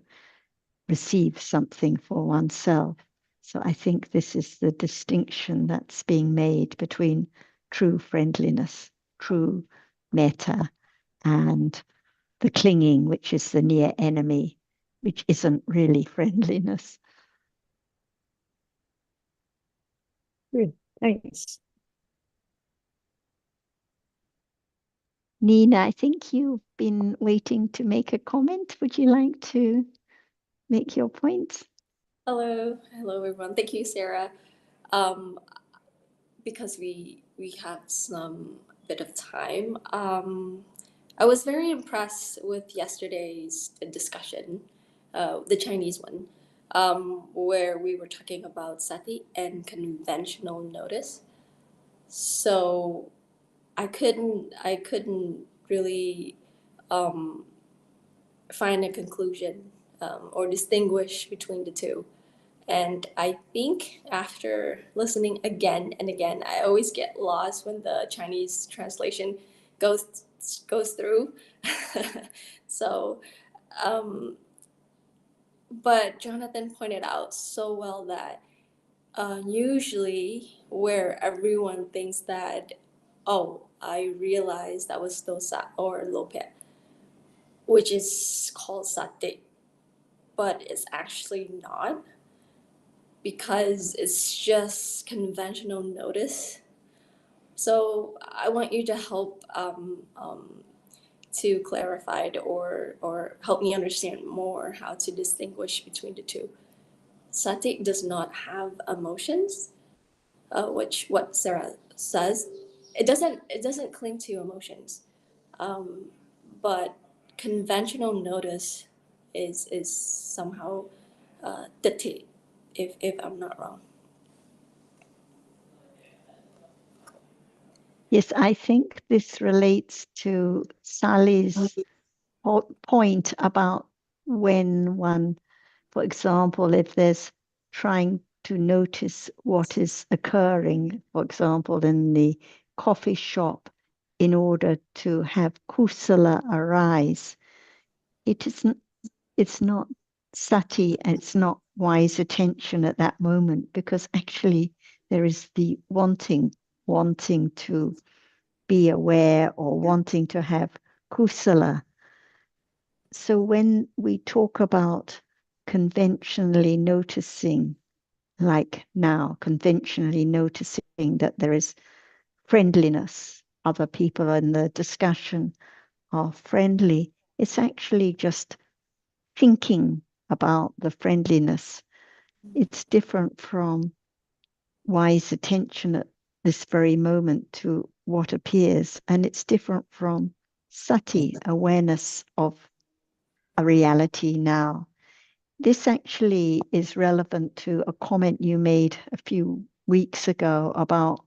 receive something for oneself. So I think this is the distinction that's being made between true friendliness, true metta, and the clinging, which is the near enemy, which isn't really friendliness. Good. Thanks. Nina, I think you've been waiting to make a comment. Would you like to make your point? Hello everyone. Thank you, Sarah. Because we had some bit of time. I was very impressed with yesterday's discussion, the Chinese one, where we were talking about sati and conventional notice. So I couldn't really find a conclusion or distinguish between the two. And I think after listening again and again, I always get lost when the Chinese translation goes through. So, but Jonathan pointed out so well that usually where everyone thinks that, oh, I realized that was still sat or lope, which is called sati, but it's actually not, because it's just conventional notice. So I want you to help to clarify it or help me understand more how to distinguish between the two. Sati does not have emotions, which what Sarah says. It doesn't cling to emotions, but conventional notice is somehow dictate, if I'm not wrong. Yes, I think this relates to Sally's point about when one, for example, if there's trying to notice what is occurring, for example, in the coffee shop, in order to have kusala arise, it's not sati and it's not wise attention at that moment, because actually there is the wanting to be aware or wanting to have kusala. So when we talk about conventionally noticing, like now, conventionally noticing that there is friendliness, other people in the discussion are friendly, it's actually just thinking about the friendliness. It's different from wise attention at this very moment to what appears, and it's different from sati, awareness of a reality now. This actually is relevant to a comment you made a few weeks ago about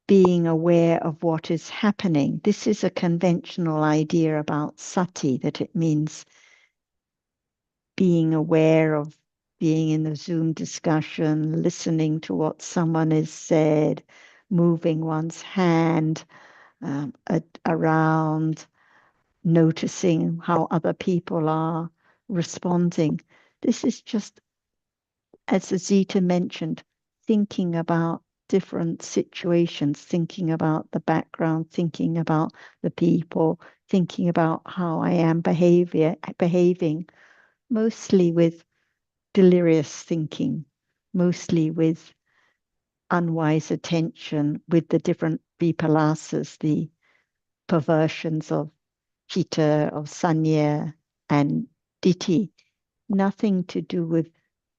being aware of what is happening. This is a conventional idea about sati, that it means being aware of being in the Zoom discussion, listening to what someone has said, moving one's hand around, noticing how other people are responding. This is just, as Zita mentioned, thinking about different situations, thinking about the background, thinking about the people, thinking about how I am behaving, mostly with delirious thinking, mostly with unwise attention, with the different vipalasas, the perversions of chitta, of sanya, and ditthi, nothing to do with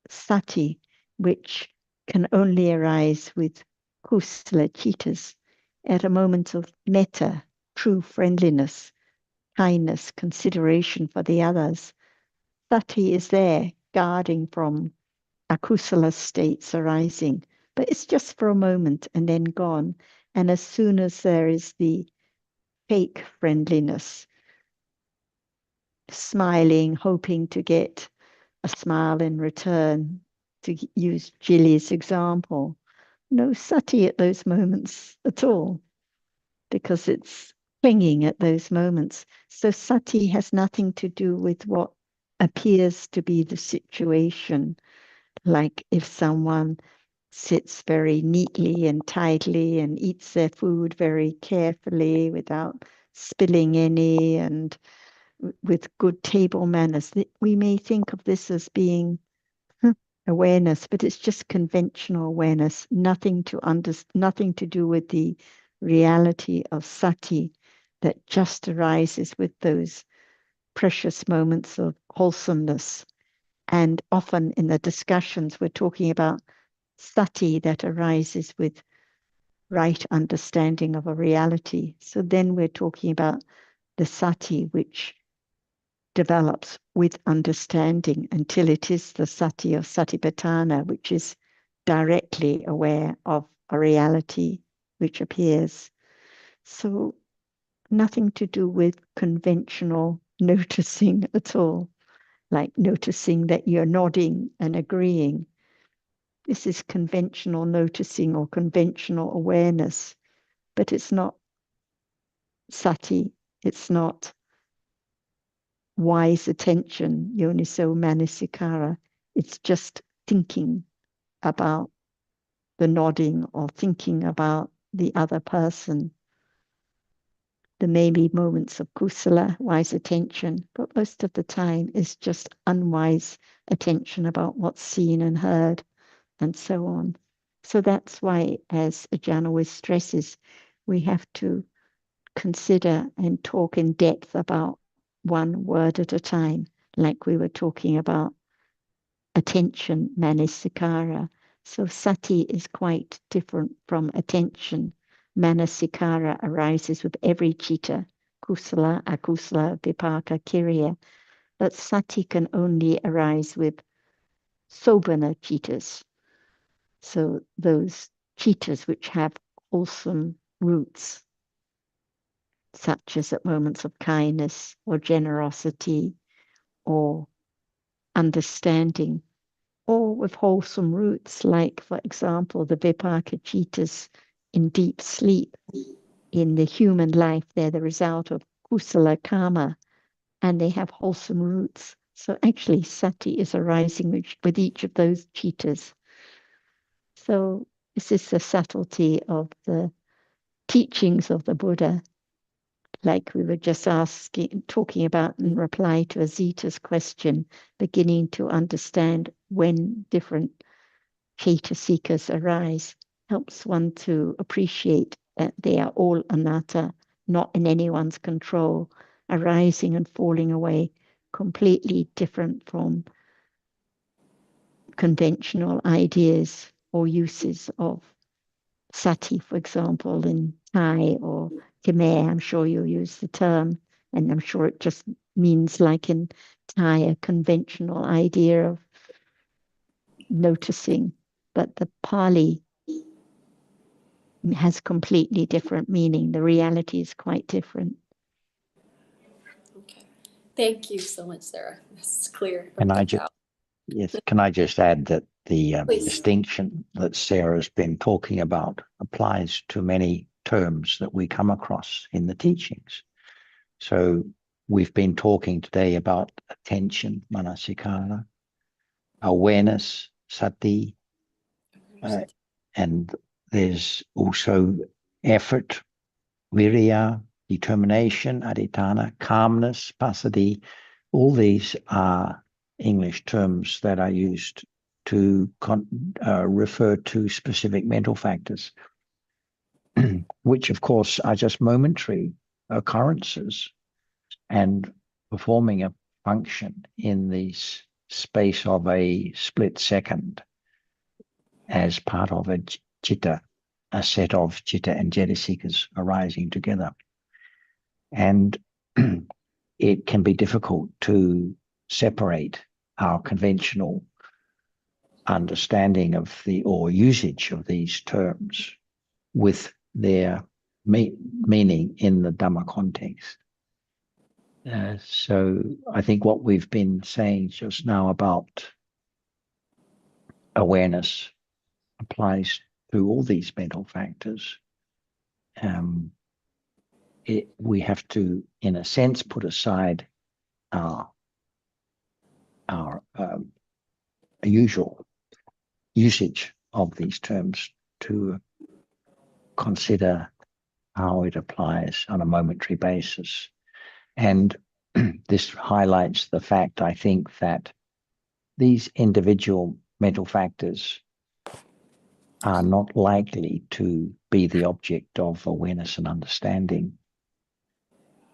sati, which can only arise with kusala chittas at a moment of metta, true friendliness, kindness, consideration for the others. Sati is there guarding from akusala states arising, but it's just for a moment and then gone. And as soon as there is the fake friendliness, smiling, hoping to get a smile in return, to use Jilly's example, no sati at those moments at all, because it's clinging at those moments. So sati has nothing to do with what appears to be the situation. Like if someone sits very neatly and tidily and eats their food very carefully without spilling any, and with good table manners, we may think of this as being awareness, but it's just conventional awareness, nothing to do with the reality of sati that just arises with those precious moments of wholesomeness. And often in the discussions, we're talking about sati that arises with right understanding of a reality. So then we're talking about the sati, which develops with understanding until it is the sati of satipatthana, which is directly aware of a reality which appears. So nothing to do with conventional noticing at all, like noticing that you're nodding and agreeing. This is conventional noticing or conventional awareness, but it's not sati, it's not wise attention, yoniso manasikara. It's just thinking about the nodding or thinking about the other person. There may be moments of kusala, wise attention, but most of the time it's just unwise attention about what's seen and heard and so on. So that's why, as Ajahn always stresses, we have to consider and talk in depth about one word at a time, like we were talking about attention, manasikara. So sati is quite different from attention. Manasikara arises with every citta, kusala, akusala, vipaka, kiriya. But sati can only arise with sobhana cittas. So those cittas which have wholesome roots, such as at moments of kindness or generosity or understanding, or with wholesome roots, like, for example, the vipaka cittas in deep sleep. In the human life, they're the result of kusala karma, and they have wholesome roots. So actually, sati is arising with each of those cittas. So this is the subtlety of the teachings of the Buddha, like we were just talking about in reply to Azita's question, beginning to understand when different cetasikas arise, helps one to appreciate that they are all anatta, not in anyone's control, arising and falling away, completely different from conventional ideas or uses of sati, for example, in Thai or Khmer. I'm sure you'll use the term, and I'm sure it just means, like in Thai, a conventional idea of noticing. But the Pali has completely different meaning. The reality is quite different. Okay. Thank you so much, Sarah. That's clear. And can I just add that the distinction that Sarah's been talking about applies to many terms that we come across in the teachings. So we've been talking today about attention, manasikara, awareness, sati, and there's also effort, virya, determination, adhitthana, calmness, passaddhi. All these are English terms that are used to refer to specific mental factors, which of course are just momentary occurrences and performing a function in the space of a split second as part of a citta, a set of citta and jetasikas arising together. And it can be difficult to separate our conventional understanding of or usage of these terms with their meaning in the Dhamma context. So I think what we've been saying just now about awareness applies to all these mental factors. We have to, in a sense, put aside our usual usage of these terms to consider how it applies on a momentary basis. And this highlights the fact, I think, that these individual mental factors are not likely to be the object of awareness and understanding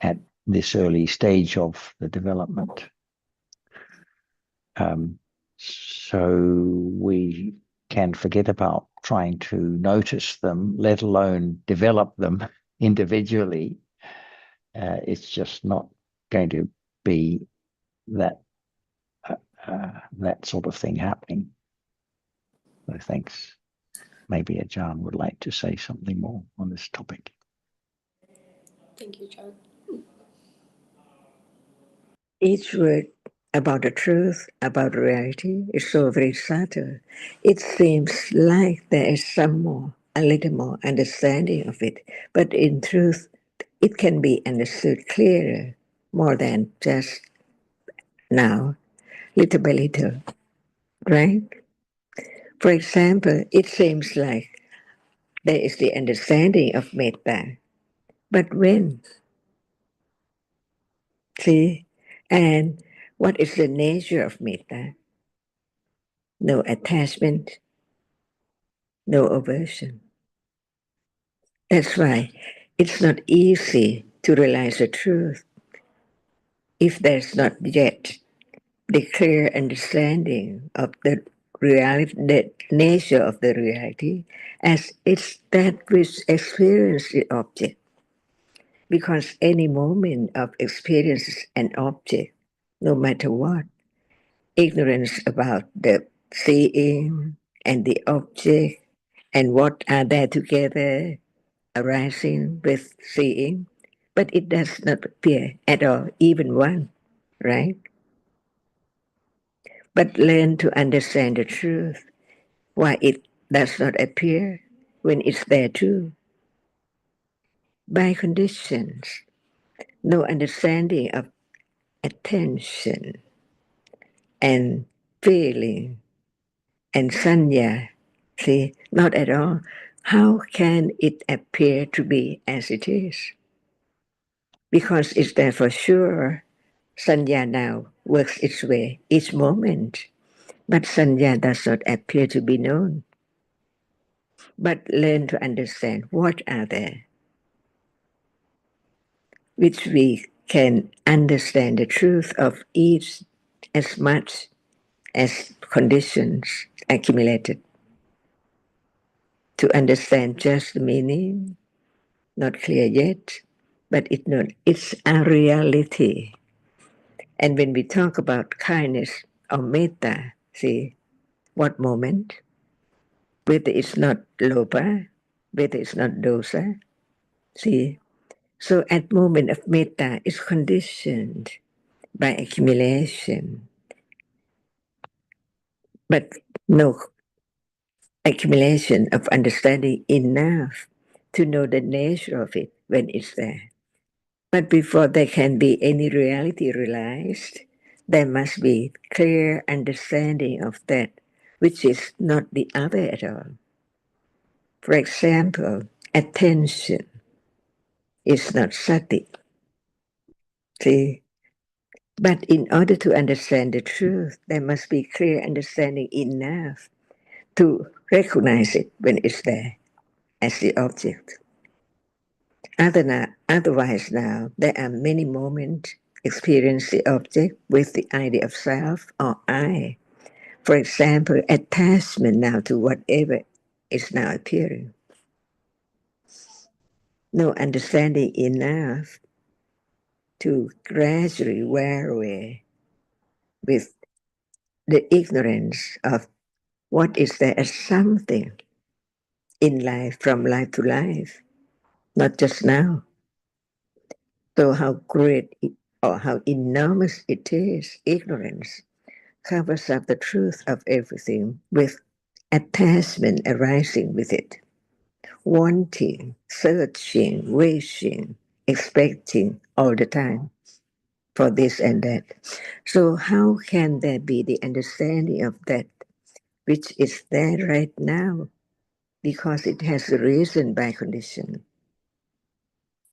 at this early stage of the development. So we can forget about trying to notice them, let alone develop them individually. It's just not going to be that that sort of thing happening. So thanks. Maybe Ajahn would like to say something more on this topic. Thank you, John. Each word about the truth, about reality, is so very subtle. It seems like there is some more, a little more understanding of it, but in truth, it can be understood clearer, more than just now, little by little, right? For example, it seems like there is the understanding of metta, but when? See? And what is the nature of metta? No attachment, no aversion. That's why it's not easy to realize the truth if there's not yet the clear understanding of the reality, the nature of the reality, as it's that which experiences the object. Because any moment of experience an object, no matter what, ignorance about the seeing and the object and what are there together arising with seeing, but it does not appear at all, even one, right? But learn to understand the truth, why it does not appear when it's there too. By conditions, no understanding of attention and feeling and sanya, see, not at all. How can it appear to be as it is? Because it's there for sure. Sanya now works its way each moment, but sanya does not appear to be known. But learn to understand what are there, which we can understand the truth of each as much as conditions accumulated. To understand just the meaning, not clear yet, but it's a reality. And when we talk about kindness or metta, see, what moment? Whether it's not lopa, whether it's not dosa, see. So at moment of metta is conditioned by accumulation, but no accumulation of understanding enough to know the nature of it when it's there. But before there can be any reality realized, there must be clear understanding of that which is not the other at all. For example, attention is not sati. See? But in order to understand the truth, there must be clear understanding enough to recognize it when it's there as the object. Otherwise now, there are many moments experience the object with the idea of self or I. For example, attachment now to whatever is now appearing. No understanding enough to gradually wear away with the ignorance of what is there as something in life from life to life, not just now. So how great or how enormous it is, ignorance covers up the truth of everything with attachment arising with it, wanting, searching, wishing, expecting all the time for this and that. So how can there be the understanding of that which is there right now? Because it has arisen by condition.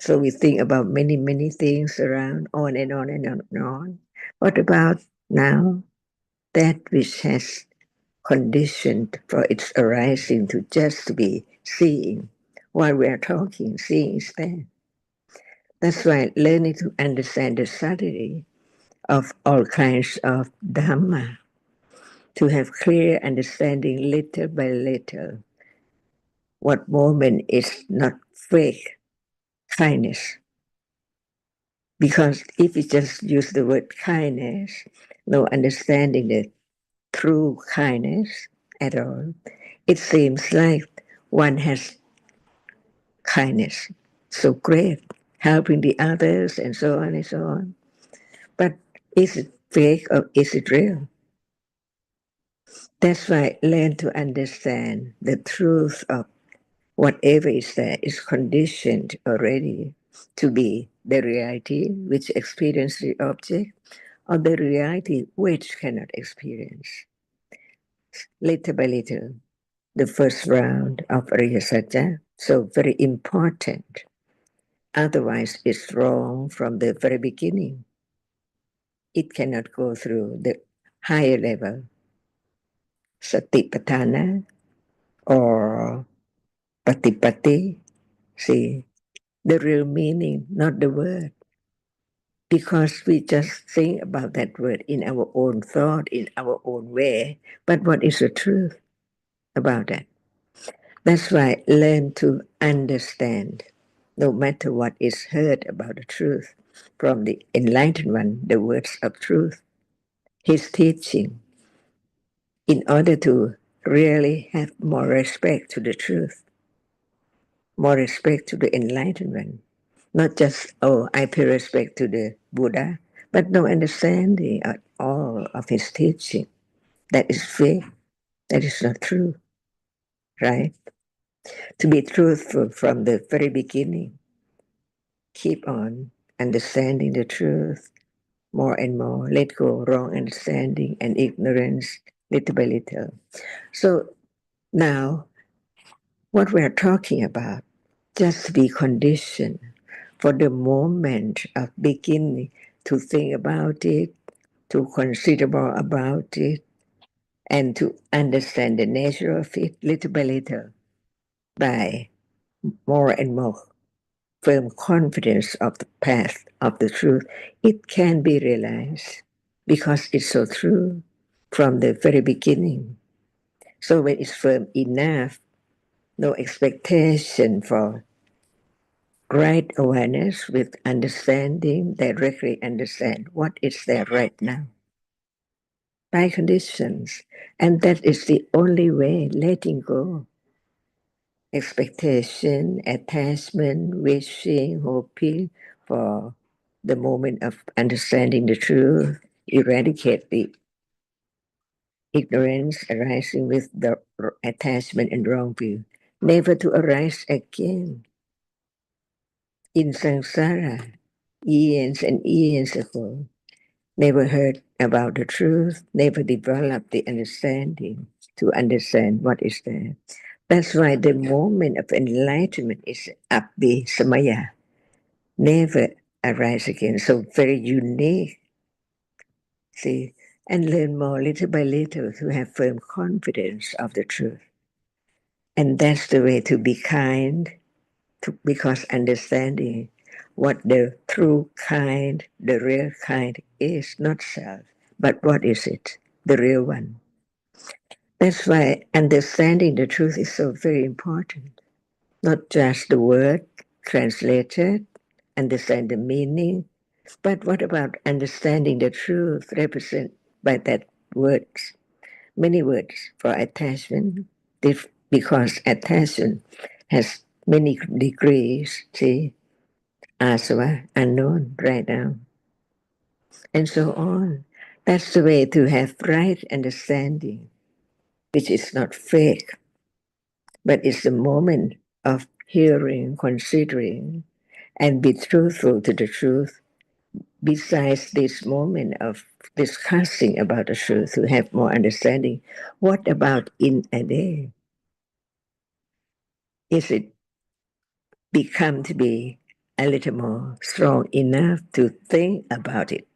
So we think about many, many things around, on and on and on and on. What about now? That which has conditioned for its arising to just be seeing. While we are talking, seeing is there. That's why learning to understand the subtlety of all kinds of Dhamma to have clear understanding little by little what moment is not fake kindness. Because if we just use the word kindness, no understanding the true kindness at all, it seems like one has kindness so great, helping the others and so on and so on. But is it fake or is it real? That's why learn to understand the truth of whatever is there is conditioned already to be the reality which experience the object or the reality which cannot experience. Little by little, the first round of Ariya Satya, so very important. Otherwise, it's wrong from the very beginning. It cannot go through the higher level, Satipatthana or Patipatti. See, the real meaning, not the word. Because we just think about that word in our own thought, in our own way. But what is the truth about that? That's why learn to understand, no matter what is heard about the truth, from the enlightened one, the words of truth, his teaching, in order to really have more respect to the truth, more respect to the enlightened one. Not just, oh, I pay respect to the Buddha, but no understanding at all of his teaching. That is fake. That is not true, right? To be truthful from the very beginning, keep on understanding the truth more and more. Let go wrong understanding and ignorance little by little. So now, what we are talking about, just to be conditioned for the moment of beginning to think about it, to consider more about it, and to understand the nature of it little by little by more and more firm confidence of the path of the truth, it can be realized because it's so true from the very beginning. So when it's firm enough, no expectation for right awareness with understanding, directly understand what is there right now by conditions. And that is the only way, letting go. Expectation, attachment, wishing, hoping for the moment of understanding the truth, eradicate the ignorance arising with the attachment and wrong view, never to arise again. In samsara, years and years ago, never heard about the truth, never developed the understanding to understand what is there. That's why the moment of enlightenment is abhi samaya, never arise again. So very unique, see, and learn more little by little to have firm confidence of the truth. And that's the way to be kind, because understanding what the true kind, the real kind is, not self, but what is it, the real one. That's why understanding the truth is so very important. Not just the word translated, understand the meaning, but what about understanding the truth represented by that words? Many words for attachment, because attachment has many degrees, see, asava, unknown right now, and so on. That's the way to have right understanding, which is not fake, but it's the moment of hearing, considering, and be truthful to the truth. Besides this moment of discussing about the truth, to have more understanding, what about in a day? Is it become to be a little more strong enough to think about it?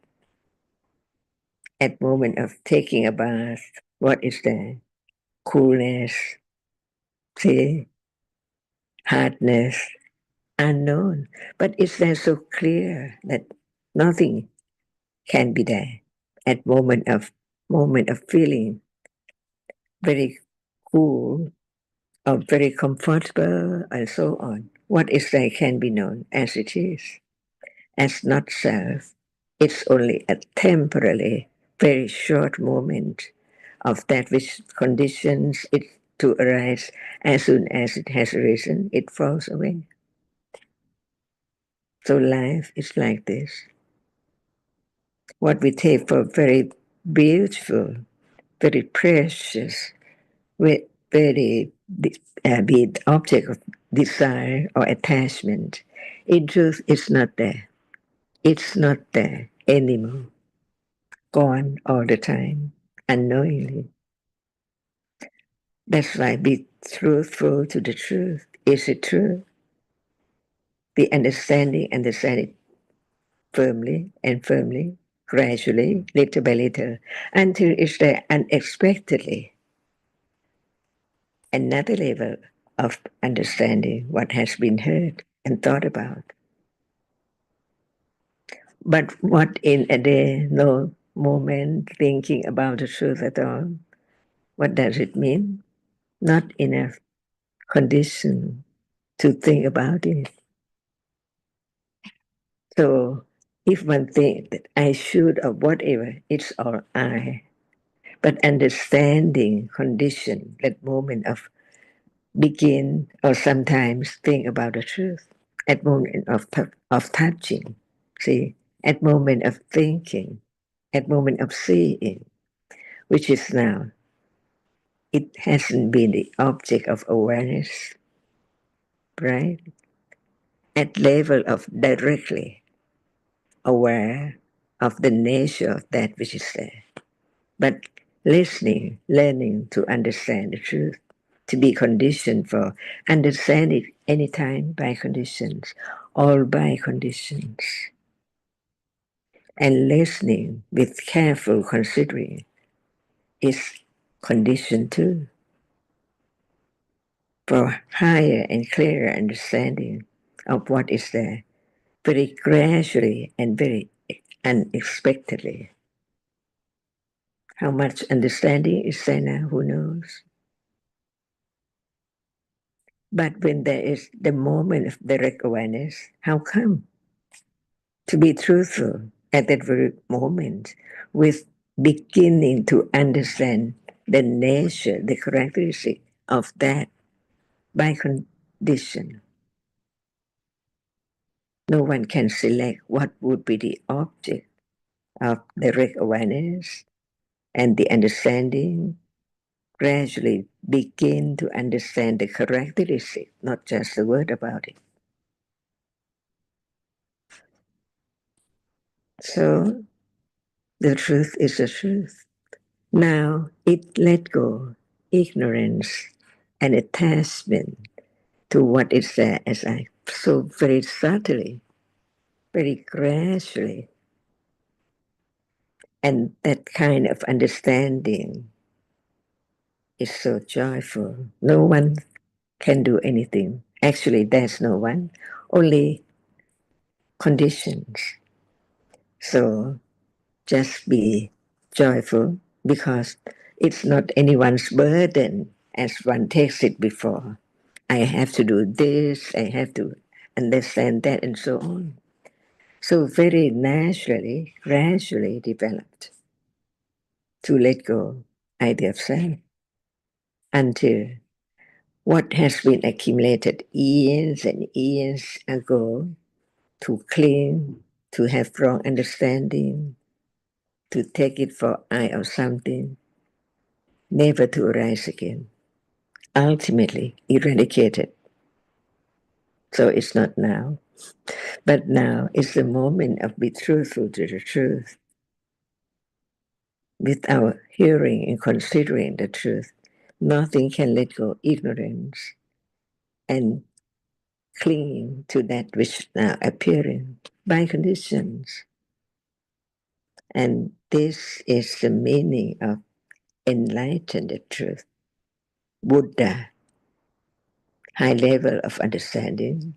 At moment of taking a bath, what is there? Coolness, see, hardness, unknown. But is there so clear that nothing can be there at moment of feeling very cool, or very comfortable, and so on. What is there can be known as it is, as not self. It's only a temporarily, very short moment of that which conditions it to arise. As soon as it has arisen, it falls away. So life is like this. What we take for very beautiful, very precious, very be it object of desire or attachment, in truth, it's not there. It's not there anymore. Gone all the time, unknowingly. That's why be truthful to the truth. Is it true? The understanding, understand it firmly and firmly, gradually, little by little, until it's there unexpectedly. Another level of understanding what has been heard and thought about. But what in a day, no moment thinking about the truth at all? What does it mean? Not enough condition to think about it. So if one thinks that I should or whatever, it's all I. But understanding condition, that moment of begin or sometimes think about the truth, at moment of touching, see, at moment of thinking, at moment of seeing, which is now, it hasn't been the object of awareness, right? At level of directly aware of the nature of that which is there. But listening, learning to understand the truth, to be conditioned for understanding anytime by conditions, all by conditions. And listening with careful considering is condition too, for higher and clearer understanding of what is there, very gradually and very unexpectedly. How much understanding is there now? Who knows? But when there is the moment of direct awareness, how come? To be truthful at that very moment with beginning to understand the nature, the characteristic of that by condition. No one can select what would be the object of direct awareness and the understanding. Gradually begin to understand the characteristic, not just the word about it. So the truth is the truth. Now it let go ignorance and attachment to what is there as I so very subtly, very gradually. And that kind of understanding is so joyful. No one can do anything. Actually, there's no one, only conditions. So just be joyful because it's not anyone's burden as one takes it before. I have to do this, I have to understand that, and so on. So very naturally, gradually developed to let go idea of self until what has been accumulated years and years ago to cling, to have wrong understanding, to take it for I or something, never to arise again. Ultimately eradicated. So it's not now. But now is the moment of be truthful to the truth. With our hearing and considering the truth, nothing can let go ignorance and clinging to that which is now appearing by conditions. And this is the meaning of enlightened truth. Buddha, high level of understanding,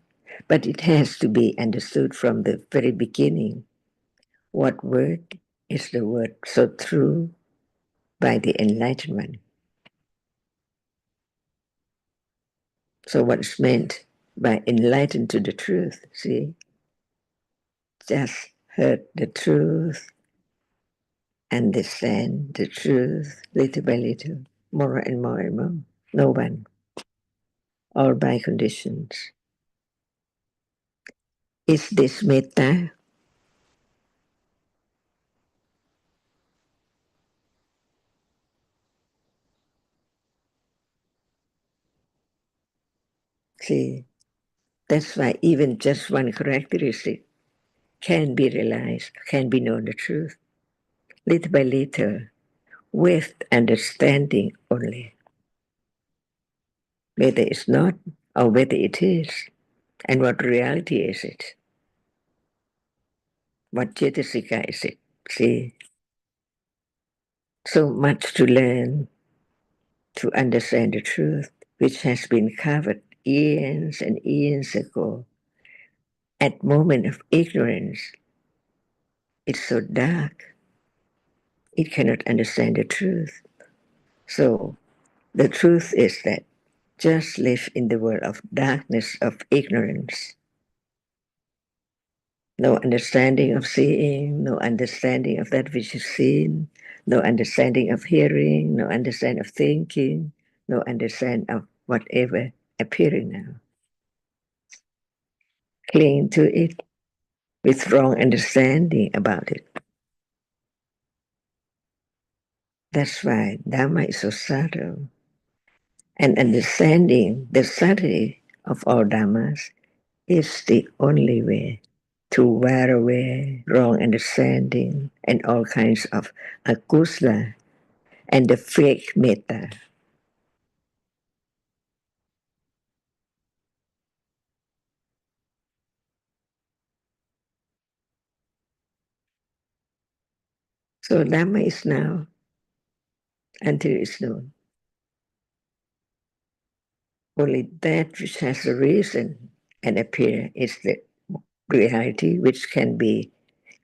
but it has to be understood from the very beginning. What word is the word so true by the enlightenment? So what's meant by enlightened to the truth, see? Just heard the truth, understand the truth little by little, more and more and more. No one, all by conditions. Is this metta? See, that's why even just one characteristic can be realized, can be known the truth, little by little, with understanding only. Whether it's not or whether it is, and what reality is it? What cetasika is it? See, so much to learn to understand the truth, which has been covered years and years ago. At moment of ignorance, it's so dark, it cannot understand the truth. So the truth is that just live in the world of darkness, of ignorance. No understanding of seeing, no understanding of that which is seen, no understanding of hearing, no understanding of thinking, no understanding of whatever appearing now. Cling to it with wrong understanding about it. That's why Dhamma is so subtle. And understanding the subtlety of all Dhammas is the only way to wear away wrong understanding and all kinds of akusla and the fake metta. So Dhamma is now until it's known. Only that which has a reason and appear is the reality which can be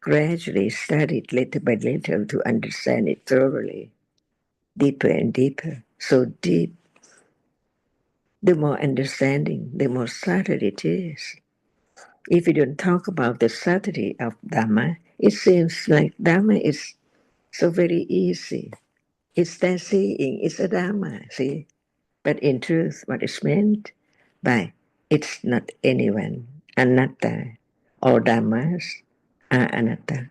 gradually studied little by little to understand it thoroughly, deeper and deeper. So deep, the more understanding, the more subtle it is. If you don't talk about the subtlety of Dhamma, it seems like Dhamma is so very easy. It's that seeing, it's a Dhamma, see? But in truth, what is meant by it's not anyone, anatta. All Dhammas are anatta.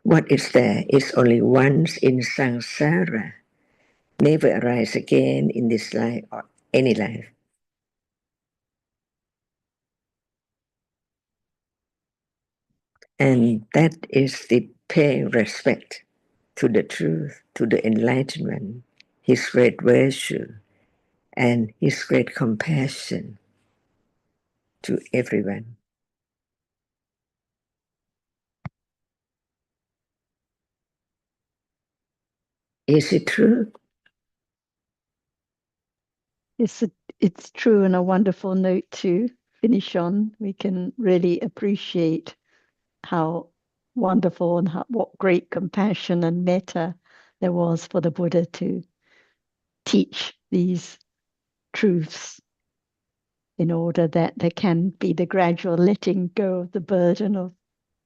What is there is only once in samsara, never arise again in this life or any life. And that is the paying respect to the truth, to the enlightenment, his great virtue, and his great compassion to everyone. Is it true? It's true, and a wonderful note to finish on. We can really appreciate how wonderful and what great compassion and metta there was for the Buddha to teach these truths in order that there can be the gradual letting go of the burden of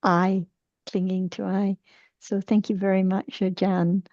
I, clinging to I. So thank you very much, Ajahn.